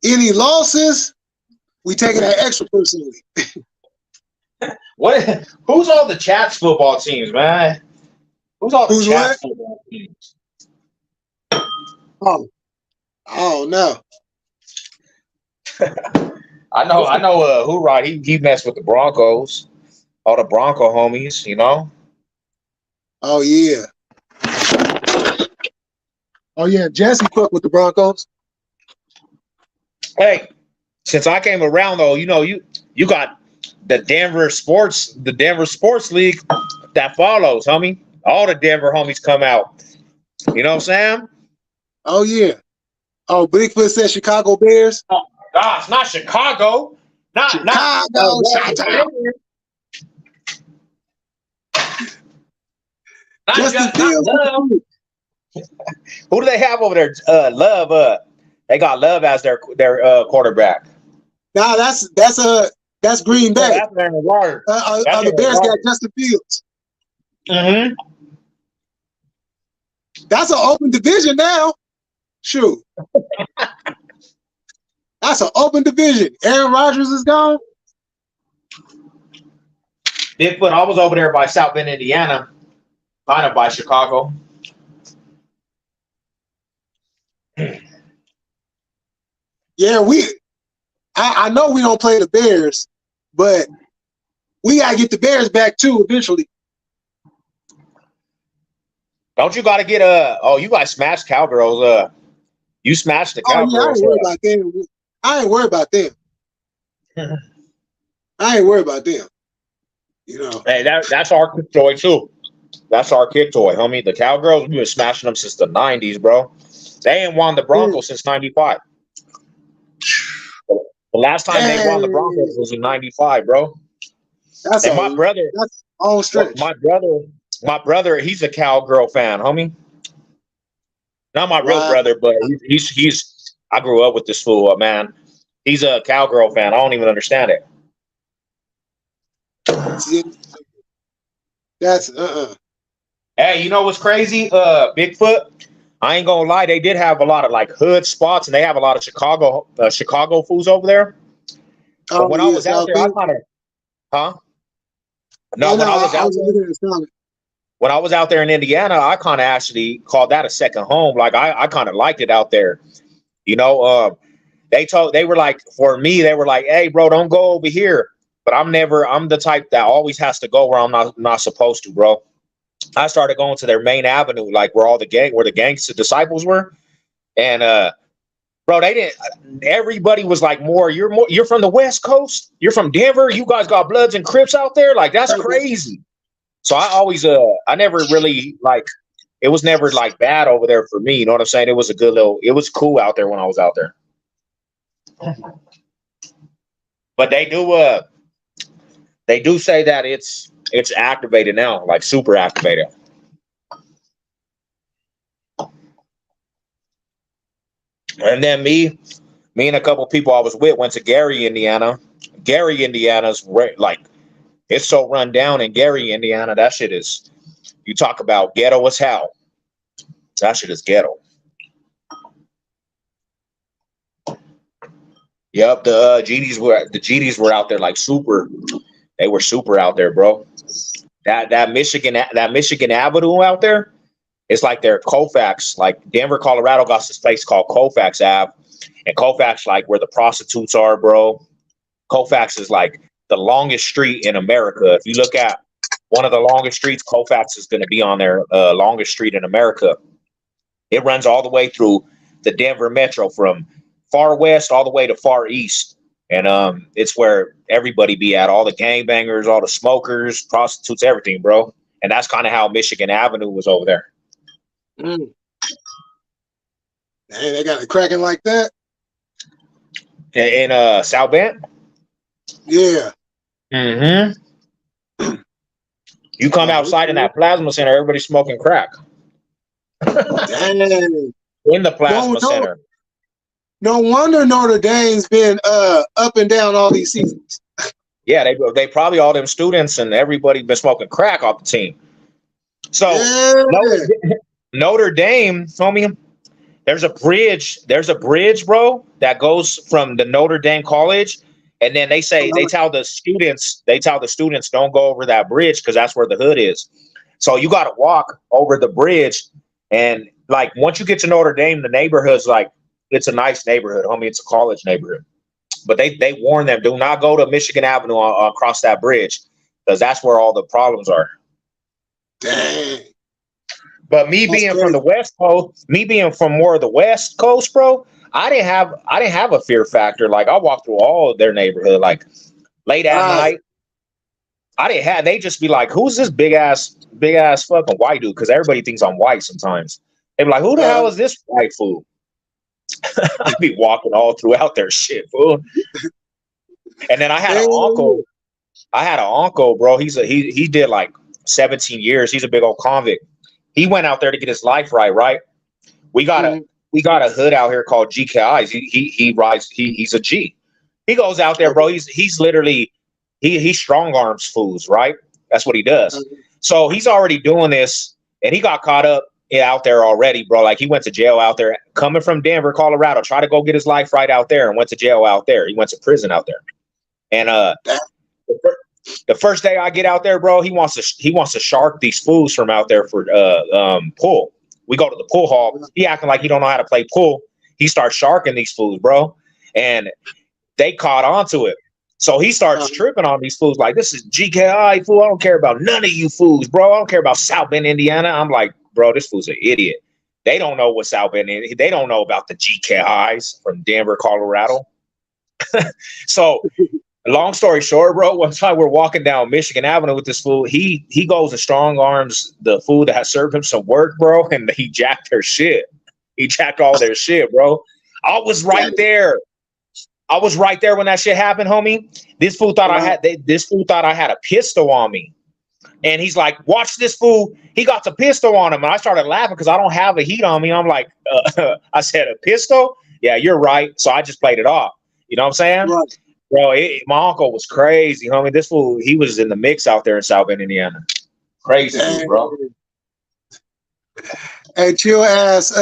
Any losses, we taking that extra personally. What? Who's all the Chats football teams, man? Who's all the Chats football teams? Oh no. I know. Who right? He messed with the Broncos. All the Bronco homies, Oh yeah. Oh yeah. Jesse fucked with the Broncos. Hey, since I came around though, you got the Denver Sports League that follows, homie. All the Denver homies come out. You know what I'm saying? Oh yeah. Oh, Bigfoot said Chicago Bears. Oh my gosh, not Chicago. Not Chicago. Justin Fields. Who do they have over there? Love. They got Love as their quarterback. Nah, that's Green Bay. That's the Bears got Justin Fields. Mm-hmm. That's an open division now. Shoot. That's an open division. Aaron Rodgers is gone. Bigfoot, I was over there by South Bend, Indiana, kind of by Chicago. Yeah, I know we don't play the Bears, but we gotta get the Bears back too eventually. Don't you got to get you guys smashed Cowgirls. You smashed the Oh yeah, I Cowgirls. ain't worried about them. I ain't worried about them. I ain't worried about them. You know. Hey, that's our kick toy too. That's our kick toy, homie. The Cowgirls, we've been smashing them since the 90s, bro. They ain't won the Broncos since 95. The last time they won the Broncos was in 95, bro. That's and my brother, that's all stretch. My brother, he's a Cowgirl fan, homie. Not my real brother, but he's I grew up with this fool, man. He's a Cowgirl fan. I don't even understand it. That's Hey, you know what's crazy? Bigfoot. I ain't gonna lie, they did have a lot of like hood spots, and they have a lot of Chicago fools over there. But when I was out there, I kind of, huh? No, when I was out there in Indiana, I kind of actually called that a second home. Like I kind of liked it out there. You know, they were like, for me, they were like, hey, bro, don't go over here. But I'm the type that always has to go where I'm not supposed to, bro. I started going to their main avenue, like where the gangster disciples were. And bro, they didn't, everybody was like you're from the West Coast, you're from Denver, you guys got Bloods and Crips out there, like that's crazy. So I always I never really like, it was never like bad over there for me, you know what I'm saying? It was it was cool out there when I was out there. But they do say that it's activated now, like super activated. And then me and a couple people I was with went to Gary, Indiana. Gary, Indiana's like, it's so run down in Gary, Indiana. That shit is, you talk about ghetto as hell. That shit is ghetto. Yep, the GDs were out there like super. They were super out there, bro. That Michigan Avenue out there, it's like their Colfax. Like Denver, Colorado got this place called Colfax Ave, and Colfax like where the prostitutes are, bro. Colfax is like the longest street in America. If you look at one of the longest streets, Colfax is going to be on there. Longest street in America. It runs all the way through the Denver metro from far west all the way to far east. And it's where everybody be at, all the gangbangers, all the smokers, prostitutes, everything, bro. And that's kind of how Michigan Avenue was over there. Hey, they got it cracking like that? In South Bend? Yeah. Mm-hmm. You come outside in that plasma center, everybody's smoking crack. Dang. In the plasma center. No wonder Notre Dame's been up and down all these seasons. Yeah, they probably all them students and everybody been smoking crack off the team. So Notre Dame, homie, there's a bridge, bro, that goes from the Notre Dame college, and then they tell the students don't go over that bridge because that's where the hood is. So you got to walk over the bridge, and like once you get to Notre Dame, the neighborhood's like, it's a nice neighborhood, homie. It's a college neighborhood. But they warn them, do not go to Michigan Avenue across that bridge because that's where all the problems are. Dang. But me being from the West Coast, me being from more of the West Coast, bro, I didn't have a fear factor. Like I walked through all of their neighborhood, like late at night. They just be like, who's this big ass fucking white dude? Because everybody thinks I'm white sometimes. They be like, who the hell is this white fool? I'd be walking all throughout their shit, fool. And then I had an uncle, bro. He did like 17 years. He's a big old convict. He went out there to get his life right? We got a hood out here called GKIs. He's a G. He goes out there, bro. He's literally he strong arms fools, right? That's what he does. So he's already doing this, and he got caught up out there already, bro. Like he went to jail out there, coming from Denver, Colorado, try to go get his life right out there, and went to jail out there. He went to prison out there. And the first day I get out there, bro, he wants to shark these fools from out there for pool. We go to the pool hall. He acting like he don't know how to play pool. He starts sharking these fools, bro, and they caught on to it. So he starts tripping on these fools like, this is GKI, fool. I don't care about none of you fools, bro. I don't care about South Bend, Indiana. I'm like, bro, this fool's an idiot. They don't know what South Bend is. They don't know about the GKIs from Denver, Colorado. So long story short, bro, one time we're walking down Michigan Avenue with this fool. He goes and strong arms the fool that has served him some work, bro, and he jacked their shit. He jacked all their shit, bro. I was right there. I was right there when that shit happened, homie. This fool thought I had a pistol on me. And he's like, watch this fool. He got the pistol on him. And I started laughing because I don't have a heat on me. I'm like, I said, a pistol? Yeah, you're right. So I just played it off. You know what I'm saying? Right. Bro, my uncle was crazy, homie. This fool, he was in the mix out there in South Bend, Indiana. Crazy, bro. Hey, chill ass.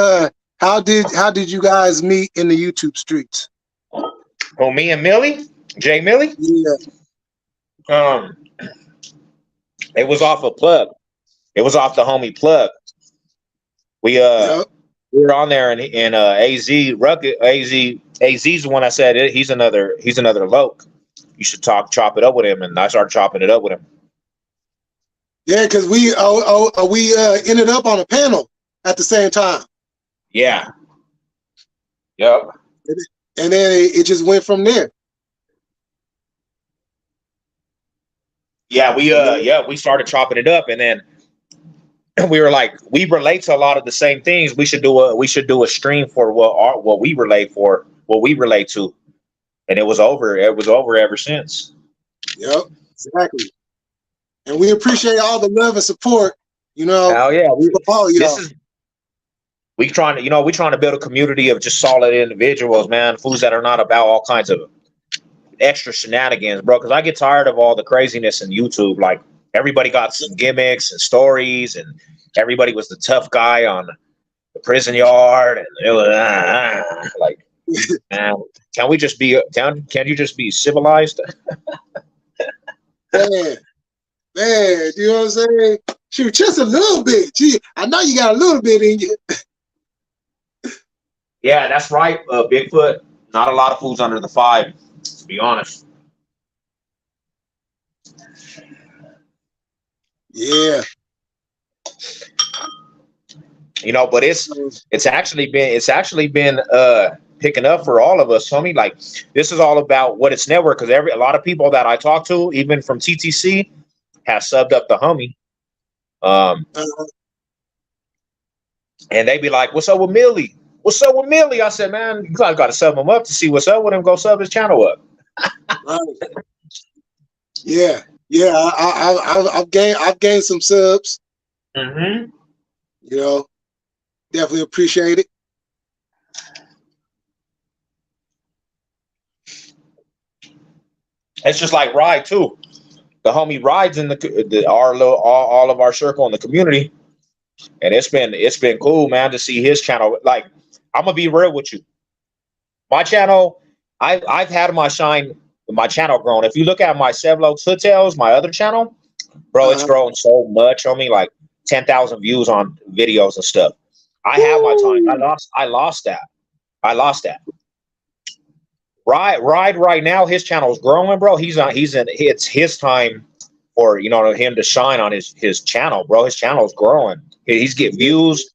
How did you guys meet in the YouTube streets? Oh, me and Millie? Jay Millie? Yeah. It was off a plug. It was off the homie plug. We were on there in AZ Rugged. AZ's the one I said he's another loke. You should chop it up with him, and I started chopping it up with him. Yeah, because we ended up on a panel at the same time. Yeah. Yep. And then it just went from there. Yeah, we started chopping it up, and then we were like, we relate to a lot of the same things. We should do a stream for what we relate to, and it was over. It was over ever since. Yep, exactly. And we appreciate all the love and support. You know. Hell yeah, we trying to build a community of just solid individuals, man. Fools that are not about all kinds of extra shenanigans, bro. Because I get tired of all the craziness in YouTube. Like, everybody got some gimmicks and stories, and everybody was the tough guy on the prison yard, and it was like, man, can you just be civilized? man, you know what I'm saying? Shoot, just a little bit. Gee, I know you got a little bit in you. Yeah, that's right, Bigfoot. Not a lot of fools under the 5, to be honest. Yeah. You know, but it's actually been picking up for all of us, homie. Like, this is all about what it's network, because a lot of people that I talk to, even from TTC, have subbed up the homie. And they be like, what's up with Millie? What's up with Millie? I said, man, you guys got to sub him up to see what's up with him. Go sub his channel up. Right. Yeah. I've gained some subs. Mm-hmm. You know, definitely appreciate it. It's just like Ride too. The homie rides in all of our circle in the community, and it's been cool, man, to see his channel. Like, I'm gonna be real with you. My channel, I've had my channel grown. If you look at my Sevlo's Hood Tales, my other channel, bro, it's grown so much on me, like 10,000 views on videos and stuff. I have my time. I lost that. Right now, his channel is growing, bro. It's his time for, him to shine on his channel, bro. His channel is growing. He's getting views,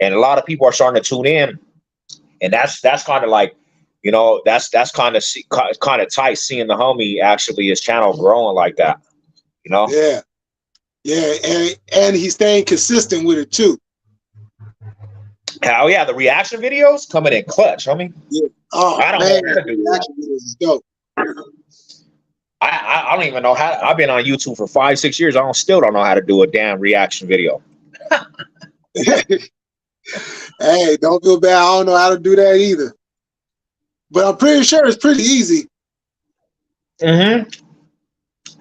and a lot of people are starting to tune in, and that's kind of like, that's kind of tight seeing the homie actually his channel growing like that, Yeah, and he's staying consistent with it too. Hell yeah, the reaction videos coming in clutch, homie. Yeah. Oh, I don't man, know how to do reaction videos is dope. I don't even know how. I've been on YouTube for 5-6 years. Still don't know how to do a damn reaction video. Hey, don't feel bad. I don't know how to do that either. But I'm pretty sure it's pretty easy. Mm-hmm.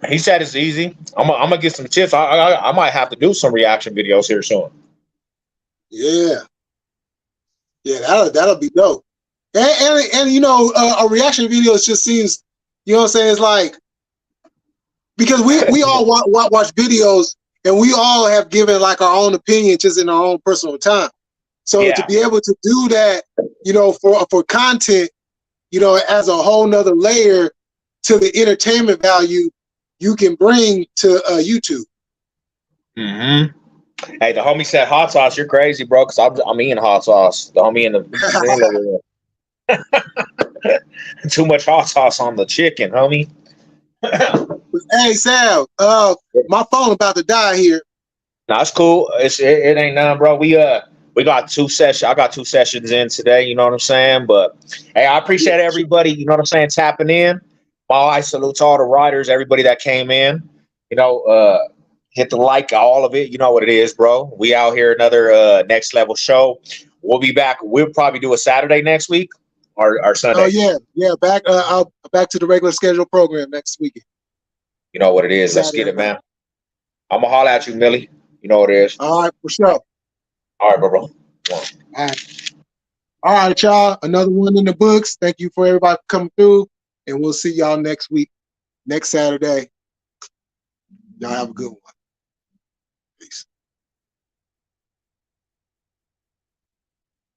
He said it's easy. I'm gonna get some tips. I might have to do some reaction videos here soon. Yeah, that'll be dope. And a reaction video just seems, what I'm saying, it's like, because we all watch videos, and we all have given like our own opinion just in our own personal time. So to be able to do that, for content, as a whole nother layer to the entertainment value you can bring to YouTube. Mm-hmm. Hey, the homie said hot sauce. You're crazy, bro. Cause I'm eating hot sauce. The homie in the too much hot sauce on the chicken, homie. Hey, Sav, my phone about to die here. No, it's cool. It ain't none, bro. We got 2 sessions. I got 2 sessions in today. You know what I'm saying? But hey, I appreciate everybody. You know what I'm saying? Tapping in. I salute to all the writers, everybody that came in. You know, hit the like, all of it. You know what it is, bro. We out here another next level show. We'll be back. We'll probably do a Saturday next week or Sunday. Oh yeah. Back to the regular schedule program next weekend. You know what it is. Let's get it, man. I'm gonna holler at you, Millie. You know what it is. All right, for sure. All right, bro. All right, y'all. Another one in the books. Thank you for everybody coming through, and we'll see y'all next week, next Saturday. Y'all have a good one. Peace.